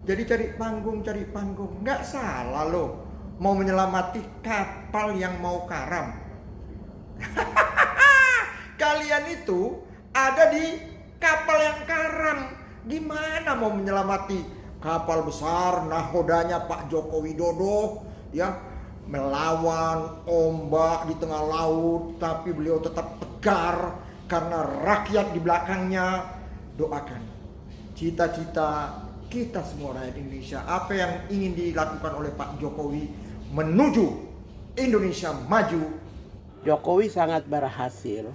Jadi cari panggung. Nggak salah loh. Mau menyelamati kapal yang mau karam. Kalian itu ada di kapal yang karam. Gimana mau menyelamati kapal besar nahodanya Pak Joko Widodo ya, melawan ombak di tengah laut, tapi beliau tetap tegar karena rakyat di belakangnya. Doakan cita-cita kita semua rakyat Indonesia, apa yang ingin dilakukan oleh Pak Jokowi menuju Indonesia maju. Jokowi sangat berhasil.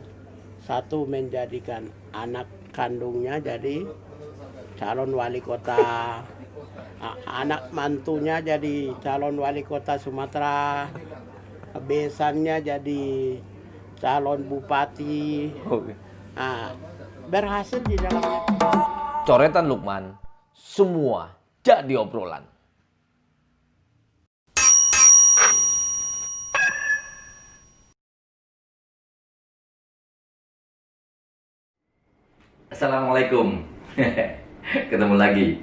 Satu, menjadikan anak kandungnya jadi calon wali kota, anak mantunya jadi calon wali kota Sumatera, besannya jadi calon bupati. Berhasil di dalamnya. Coretan Lukman, semua jadi obrolan. Assalamualaikum. Ketemu lagi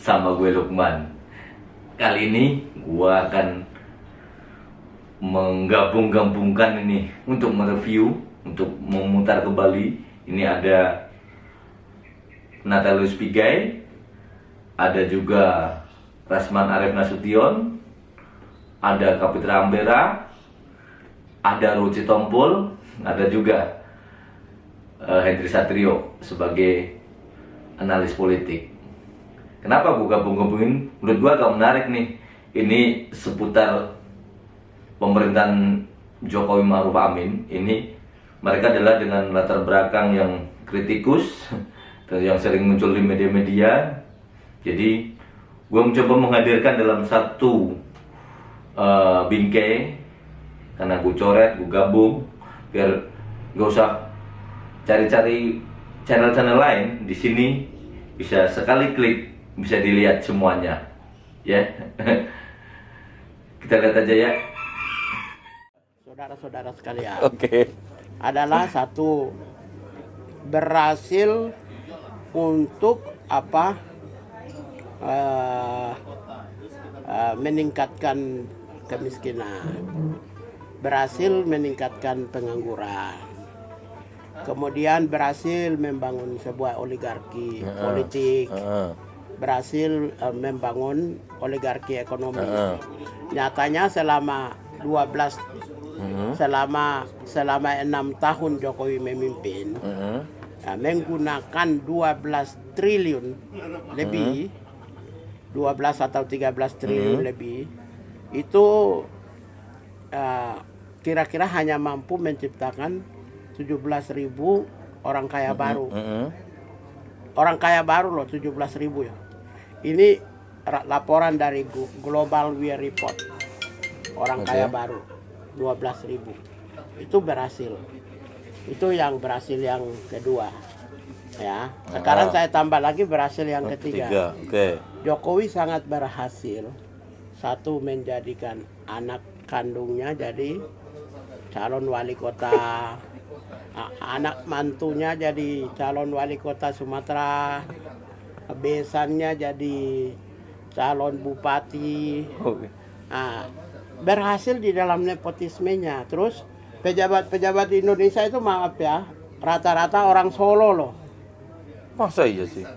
sama gue Lukman. Kali ini gue akan menggabung-gabungkan ini untuk mereview, untuk memutar kembali. Ini ada Natalius Pigai, ada juga Rasman Arif Nasution, ada Kapitra Ampera, ada Ruci Tompul, ada juga Hendri Satrio sebagai analis politik. Kenapa gue gabung-gabungin? Menurut gue agak menarik nih. Ini seputar pemerintahan Jokowi Ma'ruf Amin. Ini mereka adalah dengan latar belakang yang kritikus dan yang sering muncul di media-media. Jadi gue mencoba menghadirkan dalam satu bingkai, karena gue coret, gue gabung biar gak usah cari-cari channel-channel lain. Di sini bisa sekali klik bisa dilihat semuanya, ya. Kita lihat aja ya. Saudara-saudara sekalian. Oke. Adalah satu, berhasil untuk meningkatkan kemiskinan, berhasil meningkatkan pengangguran, kemudian berhasil membangun sebuah oligarki politik, berhasil membangun oligarki ekonomi. Nyatanya selama 6 tahun Jokowi memimpin, menggunakan 12 triliun lebih, 12 atau 13 triliun lebih, itu kira-kira hanya mampu menciptakan 17.000 orang kaya baru. Orang kaya baru loh, 17.000 ya. Ini laporan dari Global Wear Report. Orang kaya baru 12.000. Itu berhasil. Itu yang berhasil yang kedua. Ya. Sekarang saya tambah lagi berhasil yang ketiga. Jokowi sangat berhasil. Satu, menjadikan anak kandungnya jadi calon wali kota, anak mantunya jadi calon wali kota Sumatera, besannya jadi calon bupati. Berhasil di dalam nepotismenya. Terus pejabat-pejabat di Indonesia itu, maaf ya, rata-rata orang Solo loh. Masa iya sih?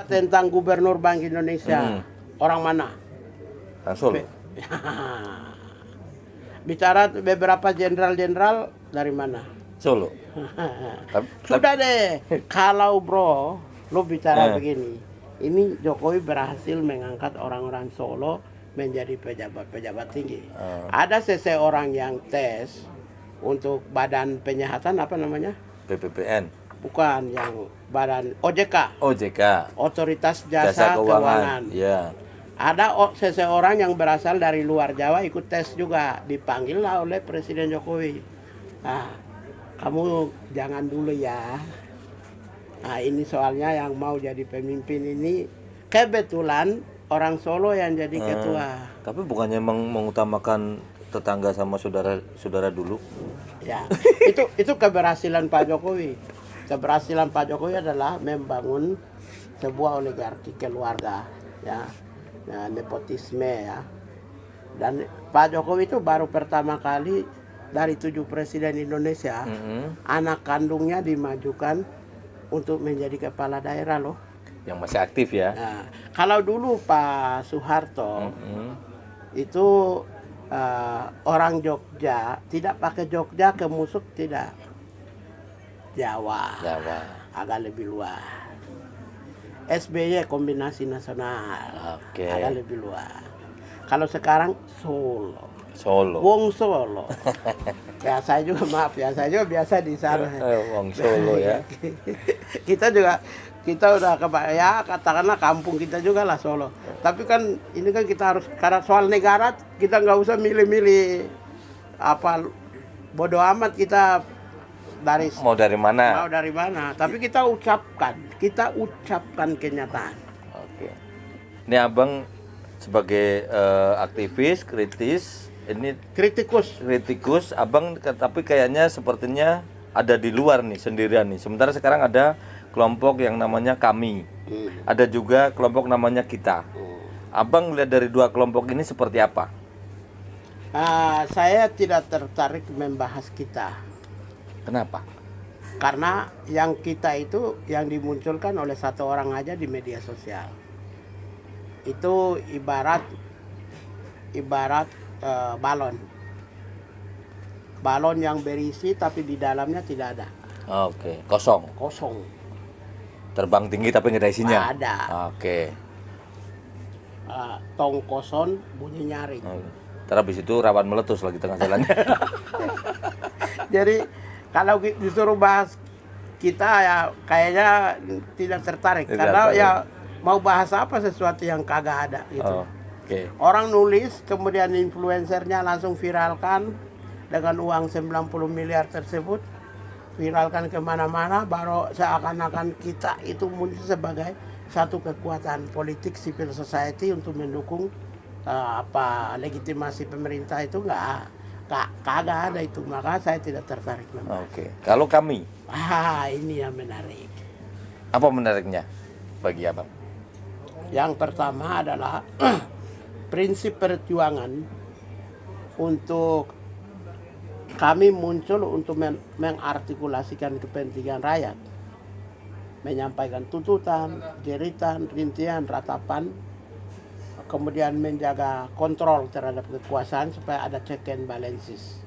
Tentang Gubernur Bank Indonesia, orang mana? Solo. Bicara beberapa jenderal-jenderal dari mana? Solo. Sudah deh, kalau bro, lo bicara begini, ini Jokowi berhasil mengangkat orang-orang Solo menjadi pejabat-pejabat tinggi. Ada seseorang yang tes untuk badan penyihatan, apa namanya? BPPN. Bukan, yang badan OJK. Otoritas Jasa Keuangan. Ya. Ada seseorang yang berasal dari luar Jawa ikut tes juga, dipanggil lah oleh Presiden Jokowi. Kamu jangan dulu ya. Ini soalnya yang mau jadi pemimpin ini kebetulan orang Solo yang jadi ketua. Tapi bukannya mengutamakan tetangga sama saudara dulu? Ya, itu keberhasilan Pak Jokowi. Keberhasilan Pak Jokowi adalah membangun sebuah oligarki keluarga, ya, nepotisme ya. Dan Pak Jokowi itu baru pertama kali dari 7 presiden Indonesia, anak kandungnya dimajukan untuk menjadi kepala daerah loh. Yang masih aktif ya. Nah, kalau dulu Pak Soeharto itu orang Jogja, tidak pakai Jogja ke Musuk, tidak. Jawa. Agak lebih luas. SBY kombinasi nasional. Oke. Agak lebih luas. Kalau sekarang Solo. Wong Solo. Ya saya juga maaf ya, saya juga biasa di sana. Wong Solo ya. kita udah ya katakanlah kampung kita juga lah Solo. Tapi kan ini kan kita harus, karena soal negara kita nggak usah milih-milih apa, bodoh amat kita mau dari mana. Tapi kita ucapkan kenyataan. Oke. Ini Abang sebagai aktivis, kritis, ini kritikus Abang, tapi kayaknya sepertinya ada di luar nih, sendirian nih. Sementara sekarang ada kelompok yang namanya Kami. Ada juga kelompok namanya Kita. Abang lihat dari dua kelompok ini seperti apa? Saya tidak tertarik membahas Kita. Kenapa? Karena yang Kita itu yang dimunculkan oleh satu orang aja di media sosial. Itu ibarat balon yang berisi tapi di dalamnya tidak ada. Oke, kosong. Terbang tinggi tapi nggak ada isinya. Ada. Oke. Tong kosong bunyi nyaring. Terus itu rawan meletus lagi tengah jalannya. Jadi kalau disuruh bahas Kita ya kayaknya tidak tertarik. Karena ya mau bahas apa sesuatu yang kagak ada gitu. Okay. Orang nulis, kemudian influencernya langsung viralkan dengan uang 90 miliar tersebut, viralkan kemana-mana, baru seakan-akan Kita itu muncul sebagai satu kekuatan politik civil society untuk mendukung legitimasi pemerintah. Itu kagak ada itu, maka saya tidak tertarik. Oke. Kalau Kami? Ini yang menarik. Apa menariknya bagi Abang? Yang pertama adalah prinsip perjuangan untuk kami muncul untuk mengartikulasikan kepentingan rakyat, menyampaikan tuntutan, jeritan, rintihan, ratapan, kemudian menjaga kontrol terhadap kekuasaan supaya ada check and balances.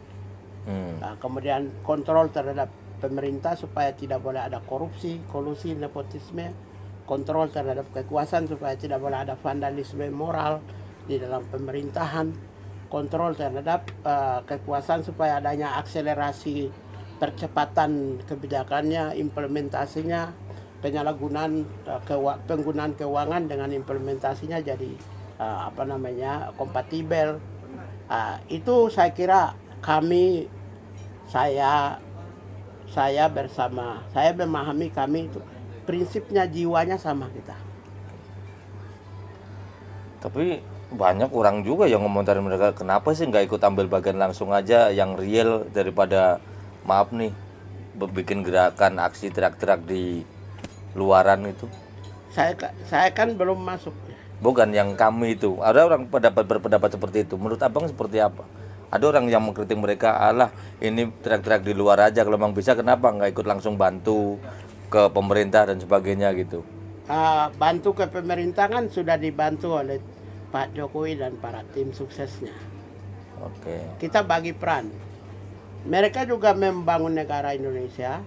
Kemudian kontrol terhadap pemerintah supaya tidak boleh ada korupsi, kolusi, nepotisme, kontrol terhadap kekuasaan supaya tidak boleh ada vandalisme moral di dalam pemerintahan, kontrol terhadap kekuasaan supaya adanya akselerasi percepatan kebijakannya, implementasinya, penyalahgunaan penggunaan keuangan dengan implementasinya jadi kompatibel. Itu saya kira saya memahami Kami itu prinsipnya, jiwanya sama kita. Tapi banyak orang juga yang ngomentarin mereka, kenapa sih nggak ikut ambil bagian langsung aja yang real daripada maaf nih bikin gerakan aksi teriak-teriak di luaran itu. Saya kan belum masuk. Bukan yang Kami itu. Ada orang berpendapat seperti itu. Menurut Abang seperti apa? Ada orang yang mengkritik mereka, alah ini teriak-teriak di luar aja, kalau memang bisa kenapa nggak ikut langsung bantu ke pemerintah dan sebagainya gitu. Bantu ke pemerintah kan sudah dibantu oleh Pak Jokowi dan para tim suksesnya. Oke. Kita bagi peran. Mereka juga membangun negara Indonesia,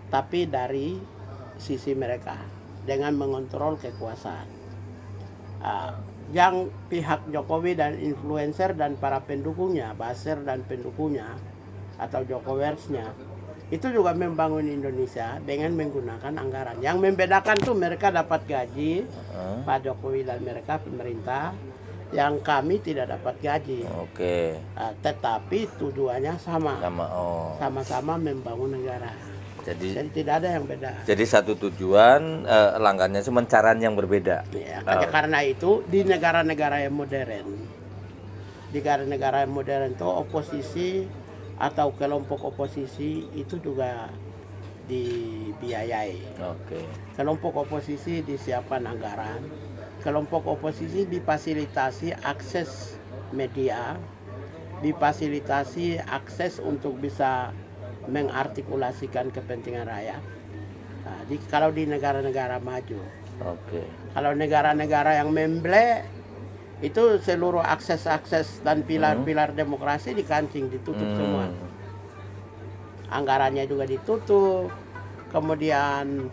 tapi dari sisi mereka dengan mengontrol kekuasaan. Yang pihak Jokowi dan influencer dan para pendukungnya, buzzer dan pendukungnya atau Jokowersnya, itu juga membangun Indonesia dengan menggunakan anggaran. Yang membedakan tuh mereka dapat gaji, Pak Jokowi dan mereka pemerintah, yang Kami tidak dapat gaji. Oke. Tetapi tujuannya sama. Sama-sama membangun negara. Jadi tidak ada yang beda. Jadi satu tujuan, langkahnya cuma caranya yang berbeda. Ya, karena itu di negara-negara yang modern, itu oposisi atau kelompok oposisi itu juga dibiayai. Oke. Kelompok oposisi disiapkan anggaran, kelompok oposisi difasilitasi akses media, difasilitasi akses untuk bisa mengartikulasikan kepentingan rakyat. Nah, kalau di negara-negara maju, Oke. kalau negara-negara yang memble itu seluruh akses-akses dan pilar-pilar demokrasi dikancing, ditutup semua. Anggarannya juga ditutup. Kemudian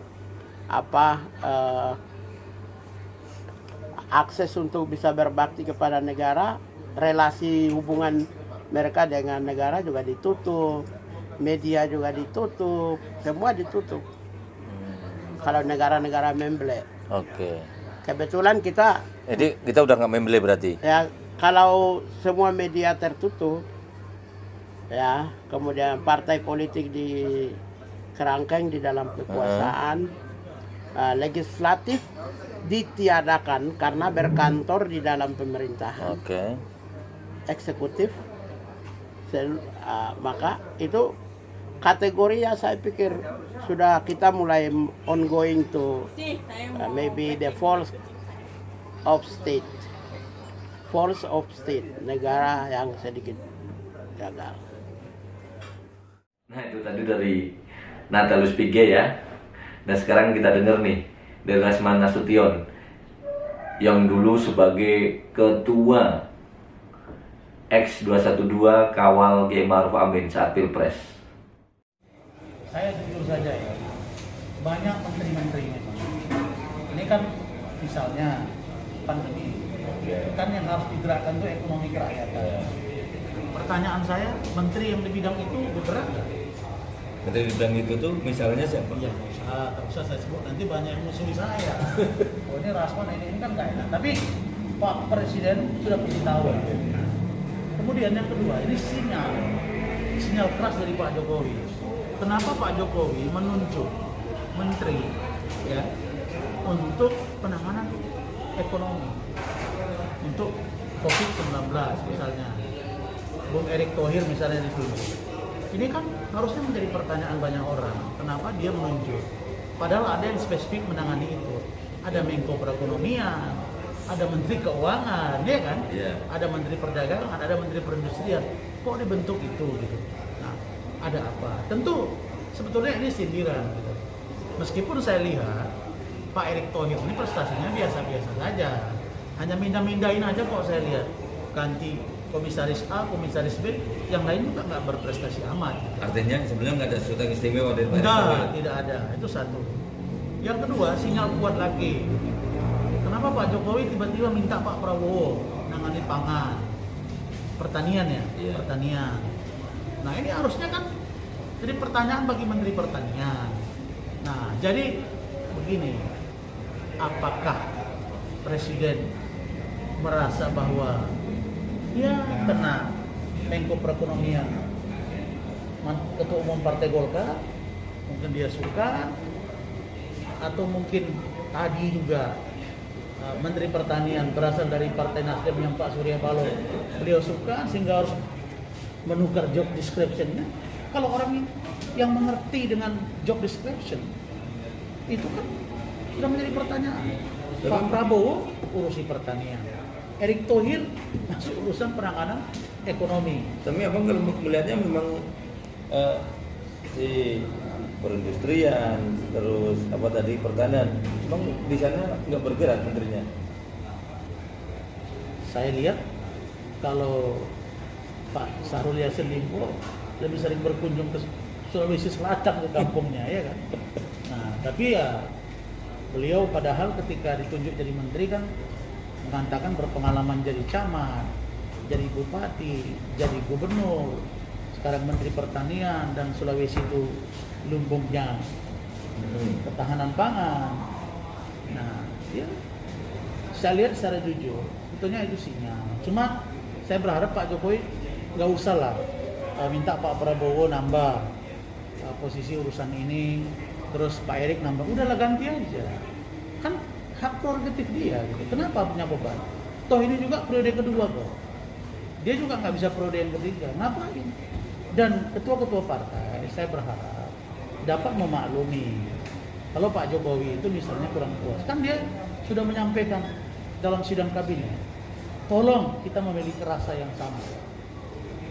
akses untuk bisa berbakti kepada negara, relasi hubungan mereka dengan negara juga ditutup. Media juga ditutup, semua ditutup. Kalau negara-negara memble. Oke. Kebetulan kita, Jadi kita udah nggak memble berarti? ya kalau semua media tertutup, ya kemudian partai politik di kerangkeng di dalam kekuasaan, legislatif ditiadakan karena berkantor di dalam pemerintahan, Oke. eksekutif, maka itu kategori ya saya pikir sudah kita mulai ongoing to maybe the false of state, negara yang sedikit gagal. Nah itu tadi dari Natalius Pigai ya. Dan sekarang kita dengar nih dari Rasman Nasution yang dulu sebagai ketua X212 kawal Kiai Ma'ruf Amin saat Pilpres. Saya jujur saja ya, banyak menteri-menteri memang. Ini kan misalnya pandemi, kan yang harus digerakkan itu ekonomi kerakyatan. Pertanyaan saya, menteri yang di bidang itu bergerak nggak? Menteri bidang itu tuh misalnya siapa? Iya, tak usah saya sebut, nanti banyak yang musuhi saya. Oh ini Rasman, ini kan nggak enak. Tapi Pak Presiden sudah pasti tahu. Kemudian yang kedua, ini sinyal keras dari Pak Jokowi. Kenapa Pak Jokowi menunjuk menteri ya untuk penanganan ekonomi, untuk COVID-19 misalnya, Bung Erick Thohir misalnya ditunjuk. Ini kan harusnya menjadi pertanyaan banyak orang, kenapa dia menunjuk? Padahal ada yang spesifik menangani itu. Ada Menko Perekonomian, ada Menteri Keuangan, ya kan? Iya. Ada Menteri Perdagangan, ada Menteri Perindustrian. Kok dibentuk itu gitu? Nah, ada apa? Tentu sebetulnya ini sindiran gitu. Meskipun saya lihat Pak Erick Thohir ini prestasinya biasa-biasa saja. Hanya mindah-mindahin aja kok saya lihat. Ganti komisaris A, komisaris B, yang lain juga nggak berprestasi amat. Artinya sebenarnya nggak ada sesuatu yang istimewa dari Pak Enggak, Jokowi. tidak ada. Itu satu. Yang kedua, sinyal kuat lagi. Kenapa Pak Jokowi tiba-tiba minta Pak Prabowo nangani pangan, pertanian ya, Iya. pertanian. Nah ini harusnya kan jadi pertanyaan bagi Menteri Pertanian. Nah jadi begini, apakah Presiden merasa bahwa dia kena Menko Perekonomian, Ketua Umum Partai Golkar, mungkin dia suka, atau mungkin tadi juga Menteri Pertanian berasal dari Partai Nasdem yang Pak Surya Paloh, beliau suka sehingga harus menukar job description-nya. Kalau orang yang mengerti dengan job description itu kan sudah menjadi pertanyaan. Pak Prabowo urusi pertanian, Erick Thohir masuk urusan penanganan ekonomi. Tapi abang kalau melihatnya memang si perindustrian, terus apa tadi pertanian, emang di sana nggak bergerak menterinya? Saya lihat kalau Pak Syahrul Yassin Limpo lebih sering berkunjung ke Sulawesi Selatan ke kampungnya, ya kan. Nah, tapi ya beliau padahal ketika ditunjuk jadi menteri kan mengatakan berpengalaman jadi camat, jadi bupati, jadi gubernur, sekarang menteri pertanian dan Sulawesi itu lumbungnya ketahanan pangan. Nah, ya saya lihat secara jujur, sebetulnya itu sinyal. Cuma saya berharap Pak Jokowi nggak usah lah minta Pak Prabowo nambah posisi urusan ini, terus Pak Erick nambah, udahlah ganti aja. Kan hak prerogatif dia gitu. Kenapa punya beban? Toh ini juga periode kedua kok. Dia juga nggak bisa periode yang ketiga. Ngapain? Dan ketua-ketua partai saya berharap dapat memaklumi kalau Pak Jokowi itu misalnya kurang puas. Kan dia sudah menyampaikan dalam sidang kabinet, tolong kita memiliki rasa yang sama.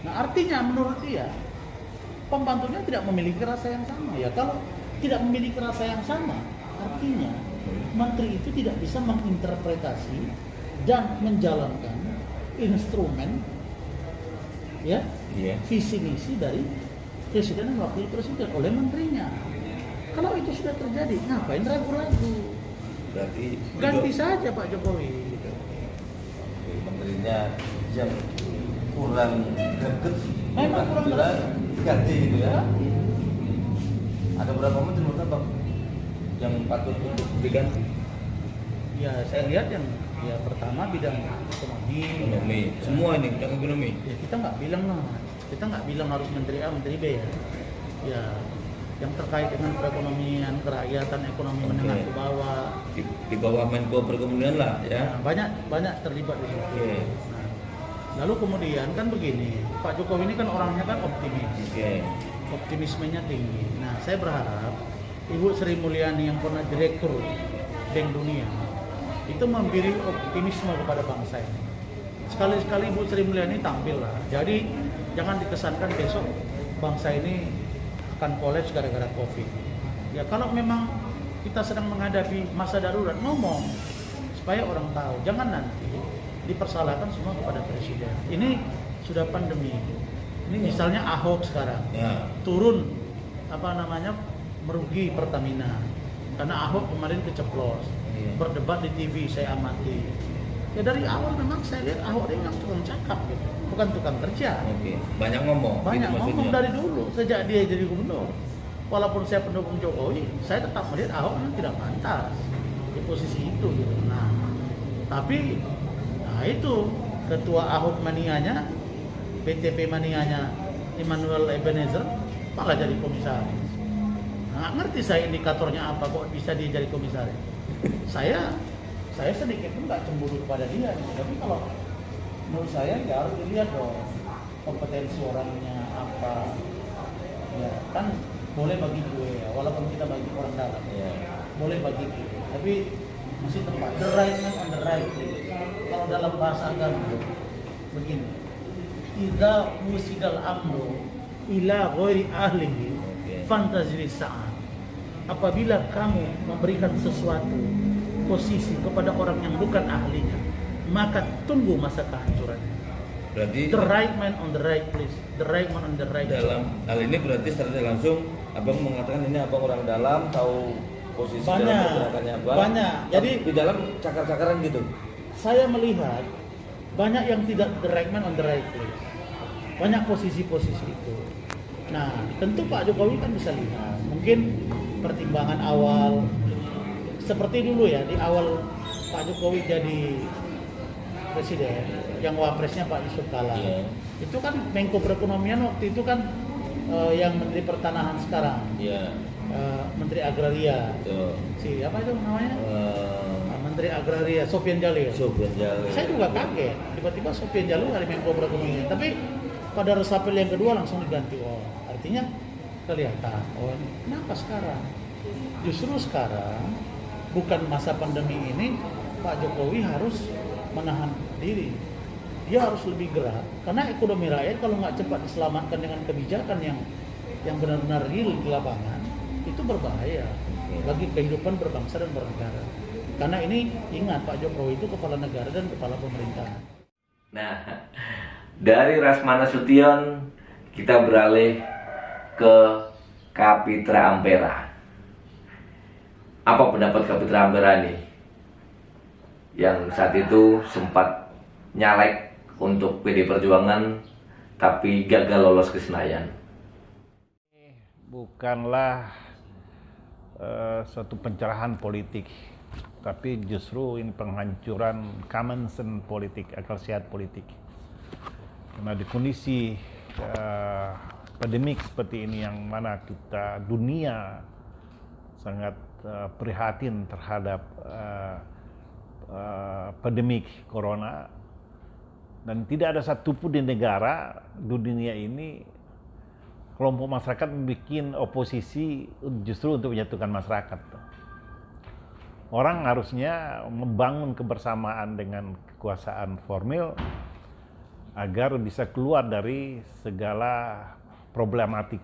Nah artinya menurut dia, pembantunya tidak memiliki rasa yang sama. Ya kalau tidak memiliki rasa yang sama, artinya menteri itu tidak bisa menginterpretasi dan menjalankan instrumen ya visi misi dari presiden dan wakil presiden oleh menterinya. Kalau itu sudah terjadi, ngapain ragu-ragu? Berarti Ganti saja Pak Jokowi. Gitu. menterinya yang kurang greget, Memang kurang jelas, greget. ganti gitu ya. Ada berapa menteri menurut Abang yang patut untuk diganti? Ya saya lihat yang pertama bidang ekonomi. Semua ini bidang ekonomi. Ya kita nggak bilang harus menteri A, menteri B ya. Ya yang terkait dengan perekonomian, kerakyatan, ekonomi menengah ke bawah. Di bawah Menko Perekonomian lah ya. Nah, banyak terlibat di situ. Oke. Nah, lalu kemudian kan begini, Pak Jokowi ini kan orangnya kan optimis. Optimismenya tinggi. Nah, saya berharap Ibu Sri Mulyani yang pernah direktur Bank Dunia itu memberi optimisme kepada bangsa ini. Sekali-sekali Ibu Sri Mulyani tampil lah. Jadi jangan dikesankan besok bangsa ini akan kolaps gara-gara COVID. Ya kalau memang kita sedang menghadapi masa darurat, ngomong supaya orang tahu. Jangan nanti dipersalahkan semua kepada presiden. Ini sudah pandemi. Ini misalnya Ahok sekarang turun merugi Pertamina karena Ahok kemarin keceplos. Berdebat di TV saya amati. Ya dari awal memang saya lihat Ahok ini memang tukang cakap gitu, bukan tukang kerja. Banyak ngomong. Banyak gitu ngomong maksudnya. dari dulu sejak dia jadi gubernur. Walaupun saya pendukung Jokowi, saya tetap melihat Ahok memang tidak pantas di posisi itu gitu. Nah, tapi itu ketua Ahok manianya, PTP manianya Immanuel Ebenezer malah jadi komisaris. Nggak ngerti saya indikatornya apa kok bisa dia jadi komisaris. Saya sedikit pun nggak cemburu kepada dia, tapi kalau menurut saya ya harus dilihat dong kompetensi orangnya apa. Ya kan boleh bagi gue ya, walaupun kita bagi orang dalam boleh bagi gue, tapi masih tepat the right man on the right place. Kalau dalam bahasa agama begini, idza musidal amru ila ghairi ahlihi fantazil sa'at. Apabila kamu memberikan sesuatu posisi kepada orang yang bukan ahlinya, maka tunggu masa kehancurannya. Berarti The right man on the right place, the right man on the right dalam hal ini berarti secara langsung Abang mengatakan ini Abang orang dalam, tahu posisi dalam pergerakannya apa. Banyak. Jadi di dalam cakar-cakaran gitu. Saya melihat banyak yang tidak the right man on the right place. Banyak posisi-posisi itu. Nah, tentu Pak Jokowi kan bisa lihat. Mungkin pertimbangan awal seperti dulu ya, di awal Pak Jokowi jadi presiden, yang wapresnya Pak Yusuf Kala. Itu kan Menko Perekonomian waktu itu kan yang Menteri Pertanahan sekarang. Menteri Agraria. Si apa itu namanya? Menteri Agraria Sofyan Jalil. Saya juga kaget, tiba-tiba Sofyan Jalil dari Menko Perekonomian. Tapi pada resapel yang kedua langsung diganti. Artinya kelihatan. Kenapa sekarang? Justru sekarang bukan masa pandemi ini, Pak Jokowi harus menahan diri. Dia harus lebih gerak karena ekonomi rakyat kalau nggak cepat diselamatkan dengan kebijakan yang benar-benar real di lapangan, itu berbahaya bagi kehidupan berbangsa dan bernegara. Karena ini ingat, Pak Jokowi itu kepala negara dan kepala pemerintahan. Nah, dari Rasmana Sution kita beralih ke Kapitra Ampera. Apa pendapat Kapitra Ampera nih? Yang saat itu sempat nyalek untuk PD Perjuangan tapi gagal lolos ke Senayan. Bukanlah suatu pencerahan politik, tapi justru ini penghancuran common sense politik, akal sehat politik. Karena di kondisi pandemik seperti ini yang mana kita dunia sangat prihatin terhadap pandemik corona, dan tidak ada satupun di negara dunia ini kelompok masyarakat bikin oposisi justru untuk menyatukan masyarakat. Orang harusnya membangun kebersamaan dengan kekuasaan formil agar bisa keluar dari segala problematik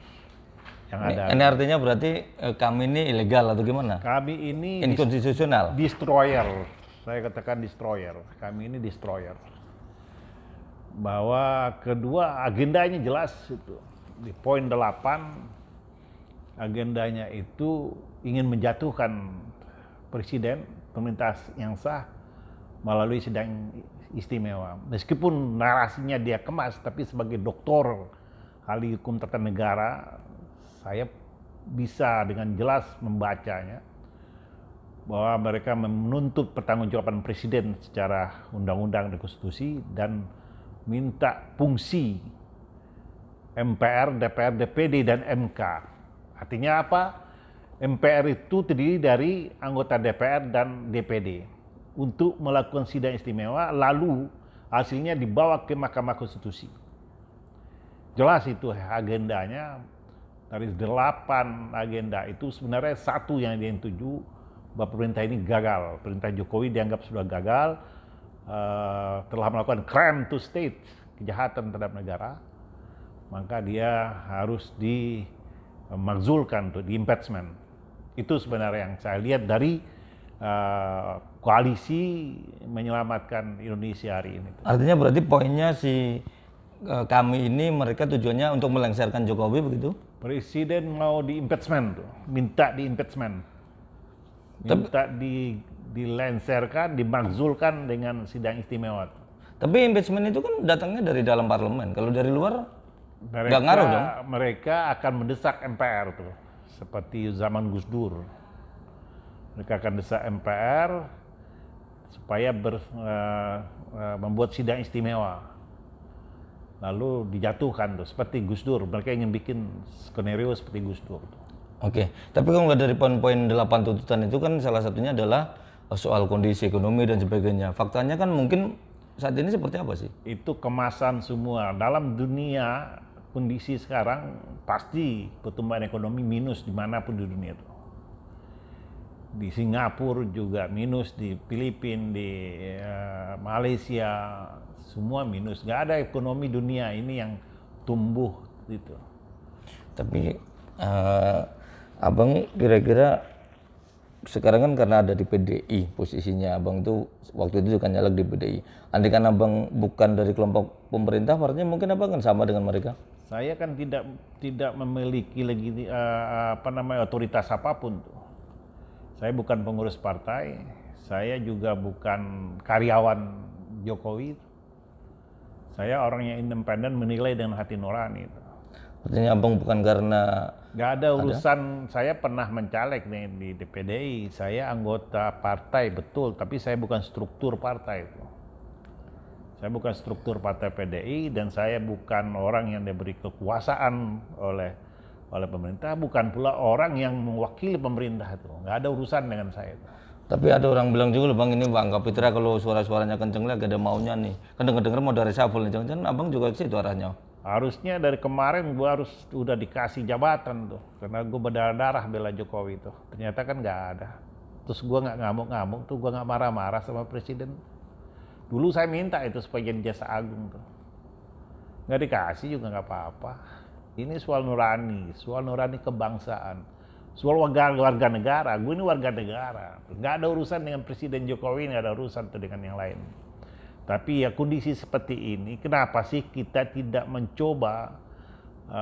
yang ada. Ini artinya berarti kami ini ilegal atau gimana? Kami ini inkonstitusional. Destroyer. Saya katakan destroyer. Kami ini destroyer. Bahwa kedua agendanya jelas itu. Di poin 8 agendanya itu ingin menjatuhkan presiden, pemerintah yang sah melalui sidang istimewa. Meskipun narasinya dia kemas, tapi sebagai doktor ahli hukum tata negara, saya bisa dengan jelas membacanya bahwa mereka menuntut pertanggungjawaban presiden secara undang-undang dan konstitusi dan minta fungsi MPR, DPR, DPD, dan MK. Artinya apa? MPR itu terdiri dari anggota DPR dan DPD untuk melakukan sidang istimewa, lalu hasilnya dibawa ke Mahkamah Konstitusi. Jelas itu agendanya. Dari 8 agenda itu sebenarnya satu yang dituju bahwa pemerintah ini gagal. Pemerintah Jokowi dianggap sudah gagal, telah melakukan crime to state, kejahatan terhadap negara. Maka dia harus dimakzulkan, di impeachment. Itu sebenarnya yang saya lihat dari koalisi menyelamatkan Indonesia hari ini. Artinya berarti poinnya si kami ini mereka tujuannya untuk melengsarkan Jokowi begitu? Presiden mau di impeachment, minta di impeachment, minta dilenserkan, dimakzulkan dengan sidang istimewa. Tapi impeachment itu kan datangnya dari dalam parlemen. Kalau dari luar nggak ngaruh dong? Mereka akan mendesak MPR tuh, seperti zaman Gus Dur. Mereka akan desak MPR supaya membuat sidang istimewa, lalu dijatuhkan tuh, seperti Gus Dur. Mereka ingin bikin skenario seperti Gus Dur. Oke, tapi kalau nggak dari poin-poin 8 tuntutan itu kan salah satunya adalah soal kondisi ekonomi dan sebagainya. Faktanya kan mungkin saat ini seperti apa sih? Itu kemasan semua. Dalam dunia kondisi sekarang pasti pertumbuhan ekonomi minus dimanapun di dunia itu. Di Singapura juga minus, di Filipina, di Malaysia, semua minus. Nggak ada ekonomi dunia ini yang tumbuh gitu. Tapi abang kira-kira sekarang kan karena ada di PDI posisinya, abang tuh waktu itu juga nyalek di PDI. Andai kan abang bukan dari kelompok pemerintah, artinya mungkin abang kan sama dengan mereka? Saya kan tidak memiliki lagi otoritas apapun tuh. Saya bukan pengurus partai, saya juga bukan karyawan Jokowi. Saya orang yang independen, menilai dengan hati nurani. Artinya abang bukan karena nggak ada urusan. Saya pernah mencaleg nih di PDI, saya anggota partai betul, tapi saya bukan struktur partai itu. Saya bukan struktur partai PDI dan saya bukan orang yang diberi kekuasaan oleh pemerintah, bukan pula orang yang mewakili pemerintah itu. Nggak ada urusan dengan saya itu. Tapi ada orang bilang juga, Bang, ini Bang Kapitra kalau suara-suaranya kenceng lagi ada maunya nih. Kan denger-denger mau dari reshuffle nih, jangan-jangan abang juga ke situ arahnya. Harusnya dari kemarin gua harus udah dikasih jabatan tuh, karena gua berdarah-darah bela Jokowi tuh. Ternyata kan nggak ada. Terus gua nggak ngamuk-ngamuk tuh, gua nggak marah-marah sama presiden. Dulu saya minta itu supaya jadi jasa agung tuh. Nggak dikasih juga nggak apa-apa. Ini soal nurani kebangsaan. Soal warga negara, gue ini warga negara. Nggak ada urusan dengan Presiden Jokowi, nggak ada urusan tuh dengan yang lain. Tapi ya kondisi seperti ini, kenapa sih kita tidak mencoba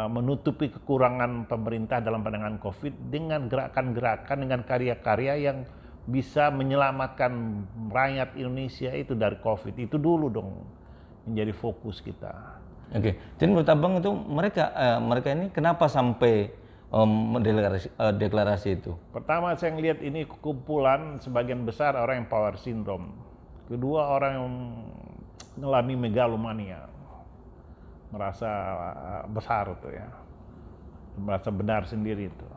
menutupi kekurangan pemerintah dalam penanganan COVID dengan gerakan-gerakan, dengan karya-karya yang bisa menyelamatkan rakyat Indonesia itu dari COVID. Itu dulu dong menjadi fokus kita. Oke, jadi menurut abang itu mereka ini kenapa sampai deklarasi itu? Pertama saya ngelihat ini kumpulan sebagian besar orang yang power syndrome. Kedua orang yang mengalami megalomania, merasa besar tuh ya, merasa benar sendiri itu.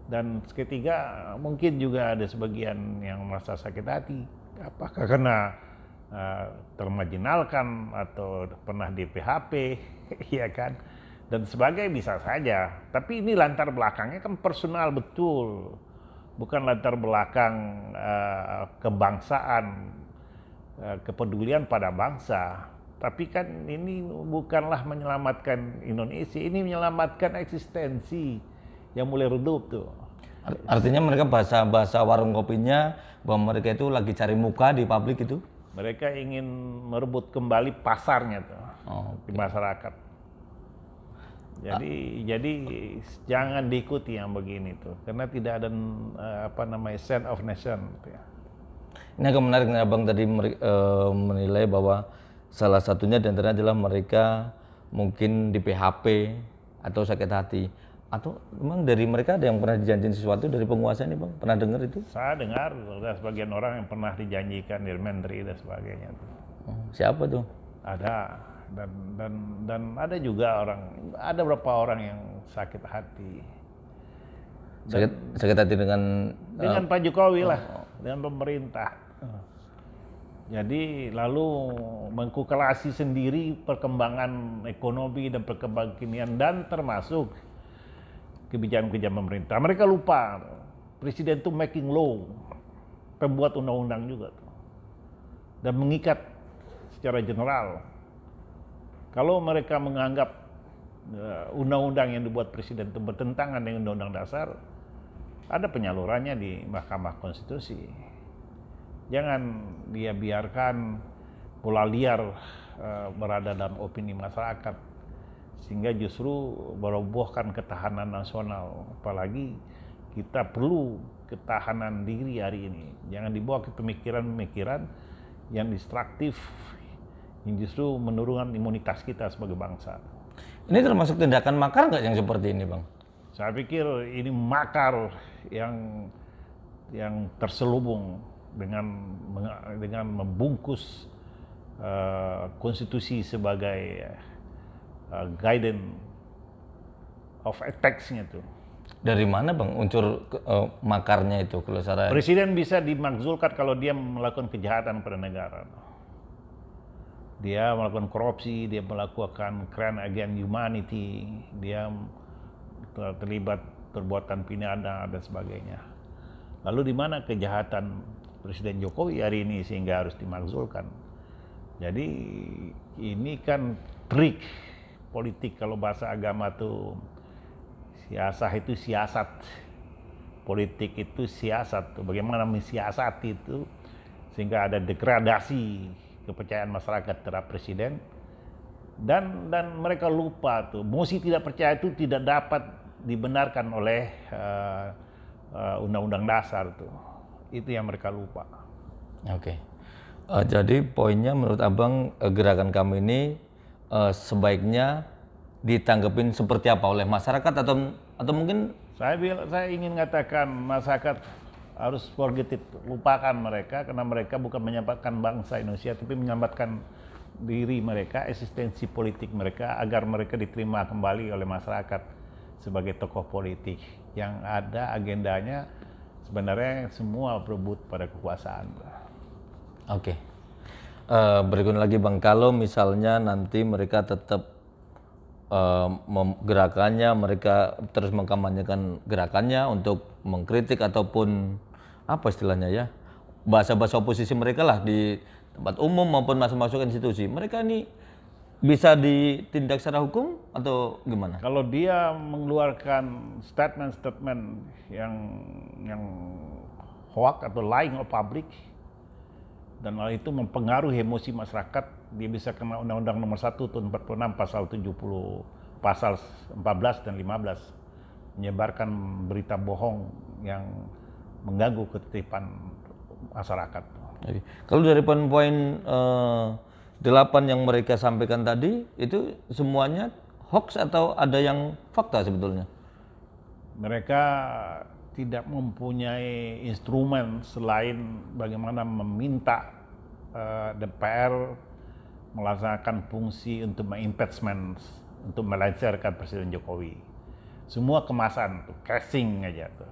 Dan ketiga mungkin juga ada sebagian yang merasa sakit hati, apakah karena termarginalkan atau pernah di PHP, ya kan, dan sebagainya bisa saja. Tapi ini latar belakangnya kan personal betul, bukan latar belakang kebangsaan, kepedulian pada bangsa. Tapi kan ini bukanlah menyelamatkan Indonesia, ini menyelamatkan eksistensi yang mulai redup tuh. Artinya mereka bahasa warung kopinya bahwa mereka itu lagi cari muka di publik itu? Mereka ingin merebut kembali pasarnya tuh di masyarakat. Jadi jangan diikuti yang begini tuh, karena tidak ada sense of nation. Gitu ya. Ini agak menarik nih, Abang tadi menilai bahwa salah satunya diantaranya adalah mereka mungkin di PHP atau sakit hati. Atau memang dari mereka ada yang pernah dijanjikan sesuatu dari penguasa ini, Bang? Pernah dengar itu? Saya dengar ada sebagian orang yang pernah dijanjikan dari menteri dan sebagainya. Siapa tuh? Ada, dan ada juga ada beberapa orang yang sakit hati. Sakit hati dengan Pak Jokowi lah, dengan pemerintah. Jadi lalu mengkalkulasi sendiri perkembangan ekonomi dan perkembangan kekinian dan termasuk kebijakan-kebijakan pemerintah. Mereka lupa, presiden itu making law, pembuat undang-undang juga tuh. Dan mengikat secara general. Kalau mereka menganggap undang-undang yang dibuat presiden itu bertentangan dengan undang-undang dasar, ada penyalurannya di Mahkamah Konstitusi. Jangan dia biarkan bola liar berada dalam opini masyarakat, sehingga justru merobohkan ketahanan nasional. Apalagi kita perlu ketahanan diri hari ini. Jangan dibawa ke pemikiran-pemikiran yang destruktif, yang justru menurunkan imunitas kita sebagai bangsa. Ini termasuk tindakan makar nggak yang seperti ini, Bang? Saya pikir ini makar yang terselubung dengan membungkus konstitusi sebagai guidance of attacks-nya tuh. Dari mana, Bang, unsur makarnya itu kalau saya... Presiden bisa dimakzulkan kalau dia melakukan kejahatan pada negara. Dia melakukan korupsi, dia melakukan crime against humanity, dia terlibat perbuatan pidana dan sebagainya. Lalu di mana kejahatan Presiden Jokowi hari ini sehingga harus dimakzulkan? Jadi ini kan trik politik, kalau bahasa agama tuh itu siasat, politik itu siasat, bagaimana mensiasati itu sehingga ada degradasi kepercayaan masyarakat terhadap presiden, dan mereka lupa tuh mosi tidak percaya itu tidak dapat dibenarkan oleh undang-undang dasar tuh, itu yang mereka lupa. Oke. Jadi poinnya menurut Abang gerakan kami ini sebaiknya ditanggepin seperti apa oleh masyarakat atau mungkin saya ingin katakan masyarakat harus forget it, lupakan mereka, karena mereka bukan menyelamatkan bangsa Indonesia tapi menyelamatkan diri mereka, eksistensi politik mereka, agar mereka diterima kembali oleh masyarakat sebagai tokoh politik yang ada agendanya sebenarnya semua berebut pada kekuasaan. Oke. Berikutnya lagi, Bang, kalau misalnya nanti mereka tetap gerakannya, mereka terus mengkampanyekan gerakannya untuk mengkritik ataupun apa istilahnya ya, bahasa-bahasa oposisi mereka lah di tempat umum maupun masuk-masuk institusi, mereka ini bisa ditindak secara hukum atau gimana? Kalau dia mengeluarkan statement-statement yang hoax atau lying of public, dan hal itu mempengaruhi emosi masyarakat, dia bisa kena Undang-Undang Nomor 1 Tahun 46 Pasal 70, Pasal 14 dan 15, menyebarkan berita bohong yang mengganggu ketertiban masyarakat. Jadi, kalau dari poin-poin 8 yang mereka sampaikan tadi, itu semuanya hoax atau ada yang fakta sebetulnya? Mereka tidak mempunyai instrumen selain bagaimana meminta DPR melaksanakan fungsi untuk mengimpeachment, untuk melengsarkan Presiden Jokowi. Semua kemasan, tuh, casing aja tuh.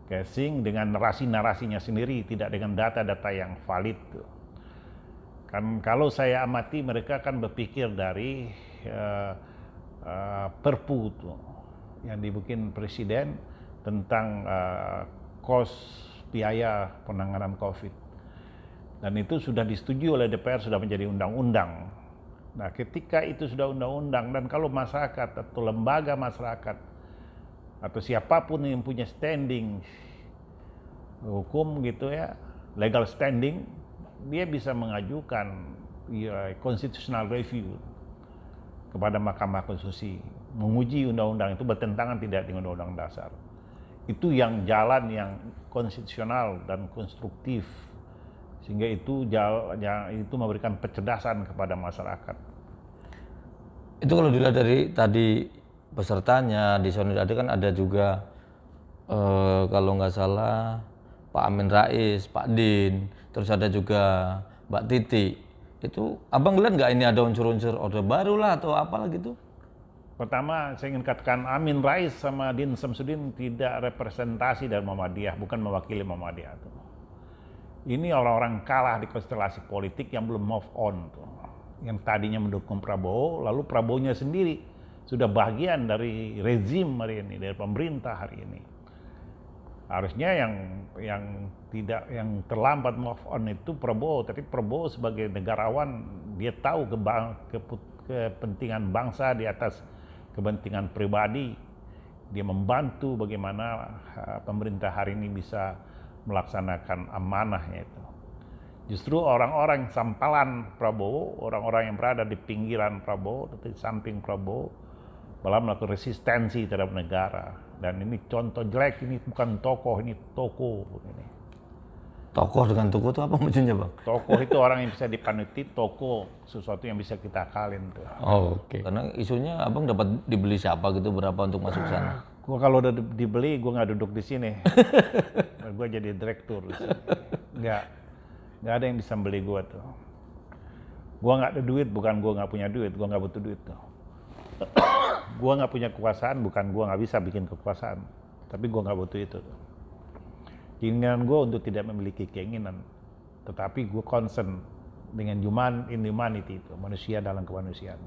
Casing dengan narasi-narasinya sendiri, tidak dengan data-data yang valid tuh. Kan kalau saya amati mereka kan berpikir dari perpu tuh yang dibikin presiden tentang kos biaya penanganan COVID. Dan itu sudah disetujui oleh DPR, sudah menjadi undang-undang. Nah, ketika itu sudah undang-undang dan kalau masyarakat atau lembaga masyarakat atau siapapun yang punya standing hukum gitu ya, legal standing, dia bisa mengajukan constitutional review kepada Mahkamah Konstitusi, menguji undang-undang itu bertentangan tidak dengan undang-undang dasar. Itu yang jalan yang konstitusional dan konstruktif, sehingga itu memberikan kecerdasan kepada masyarakat. Itu kalau dilihat dari tadi pesertanya di Sonid ada kan ada juga kalau nggak salah Pak Amin Rais, Pak Din, terus ada juga Mbak Titi. Itu abang lihat nggak ini ada unsur-unsur orde baru lah atau apalah gitu? Pertama saya ingin katakan Amin Rais sama Din Samsudin tidak representasi dari Muhammadiyah, bukan mewakili Muhammadiyah. Tuh. Ini orang-orang kalah di konstelasi politik yang belum move on. Tuh. Yang tadinya mendukung Prabowo, lalu Prabowo-nya sendiri sudah bagian dari rezim hari ini, dari pemerintah hari ini. Harusnya yang terlambat move on itu Prabowo, tapi Prabowo sebagai negarawan dia tahu kepentingan bangsa di atas kepentingan pribadi. Dia membantu bagaimana pemerintah hari ini bisa melaksanakan amanahnya itu. Justru orang-orang sampalan Prabowo, orang-orang yang berada di pinggiran Prabowo, di samping Prabowo, malah melakukan resistensi terhadap negara. Dan ini contoh jelek, ini bukan tokoh, ini toko. Ini. Tokoh dengan toko itu apa maksudnya bang? Tokoh itu orang yang bisa dipanuti, toko sesuatu yang bisa kita akalin tuh. Oh, oke. Karena isunya abang dapat dibeli siapa gitu, berapa untuk masuk sana? Gua kalau udah dibeli, gua nggak duduk di sini. Gua jadi direktur di sini. Nggak ada yang bisa beli gua tuh. Gua nggak ada duit, bukan gua nggak punya duit, gua nggak butuh duit tuh. Gua nggak punya kekuasaan, bukan gua nggak bisa bikin kekuasaan, tapi gua nggak butuh itu. Keinginan gua untuk tidak memiliki keinginan, tetapi gua concern dengan humanity itu, manusia dalam kemanusiaan.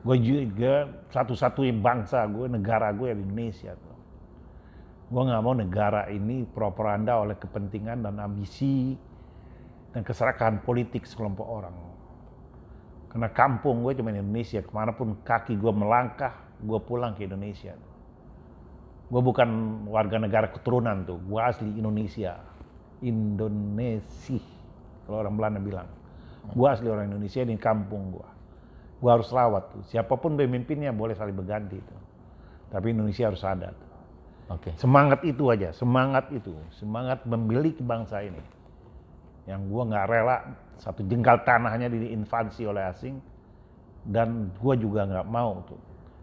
Gua juga satu-satunya bangsa gua, negara gua yang Indonesia. Gua nggak mau negara ini propaganda oleh kepentingan dan ambisi dan keserakahan politik sekelompok orang. Karena kampung gue cuma di Indonesia, kemanapun kaki gue melangkah, gue pulang ke Indonesia. Gue bukan warga negara keturunan tuh, gue asli Indonesia. Indonesia, kalau orang Belanda bilang. Gue asli orang Indonesia di kampung gue. Gue harus rawat tuh, siapapun pemimpinnya boleh saling berganti tuh. Tapi Indonesia harus ada tuh. Oke. Semangat itu aja, semangat memiliki bangsa ini. Yang gue nggak rela satu jengkal tanahnya diinvasi oleh asing, dan gue juga nggak mau tuh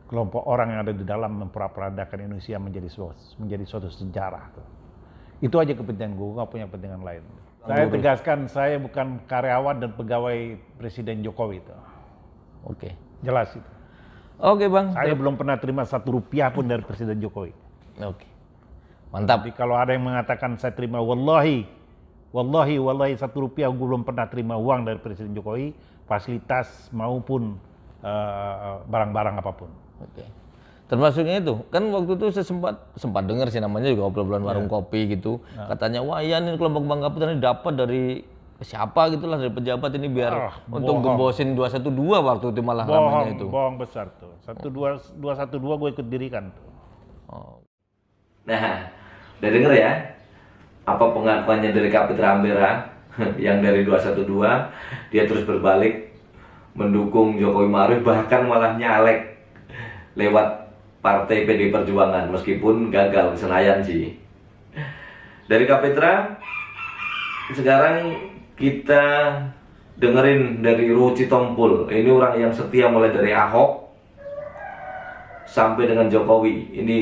kelompok orang yang ada di dalam memperandakan Indonesia menjadi suatu sejarah tuh. Itu aja kepentingan gue nggak punya kepentingan lain. Saya tegaskan saya bukan karyawan dan pegawai Presiden Jokowi itu. Oke. Jelas itu. Oke bang. Saya belum pernah terima Rp1 pun dari Presiden Jokowi. Oke. Mantap. Jadi kalau ada yang mengatakan saya terima wallahi Rp1 gue belum pernah terima uang dari Presiden Jokowi, fasilitas maupun barang-barang apapun. Oke. Termasuknya itu, kan waktu itu saya sempat dengar sih namanya juga obrolan warung kopi gitu. Katanya wah iya nih kelompok Bang Kapten ini dapat dari siapa gitulah, dari pejabat ini biar untuk gembosin 212 waktu itu malah ramenya itu. Bohong besar tuh. 212 gue ikut dirikan tuh. Oh. Nah, udah denger ya? Apa pengakuannya dari Kapitra Ampera yang dari 212, dia terus berbalik mendukung Jokowi Ma'ruf, bahkan malah nyalek lewat Partai PD Perjuangan meskipun gagal ke Senayan sih. Dari Kapitra sekarang kita dengerin dari Ruci Tompul. Ini orang yang setia mulai dari Ahok sampai dengan Jokowi. Ini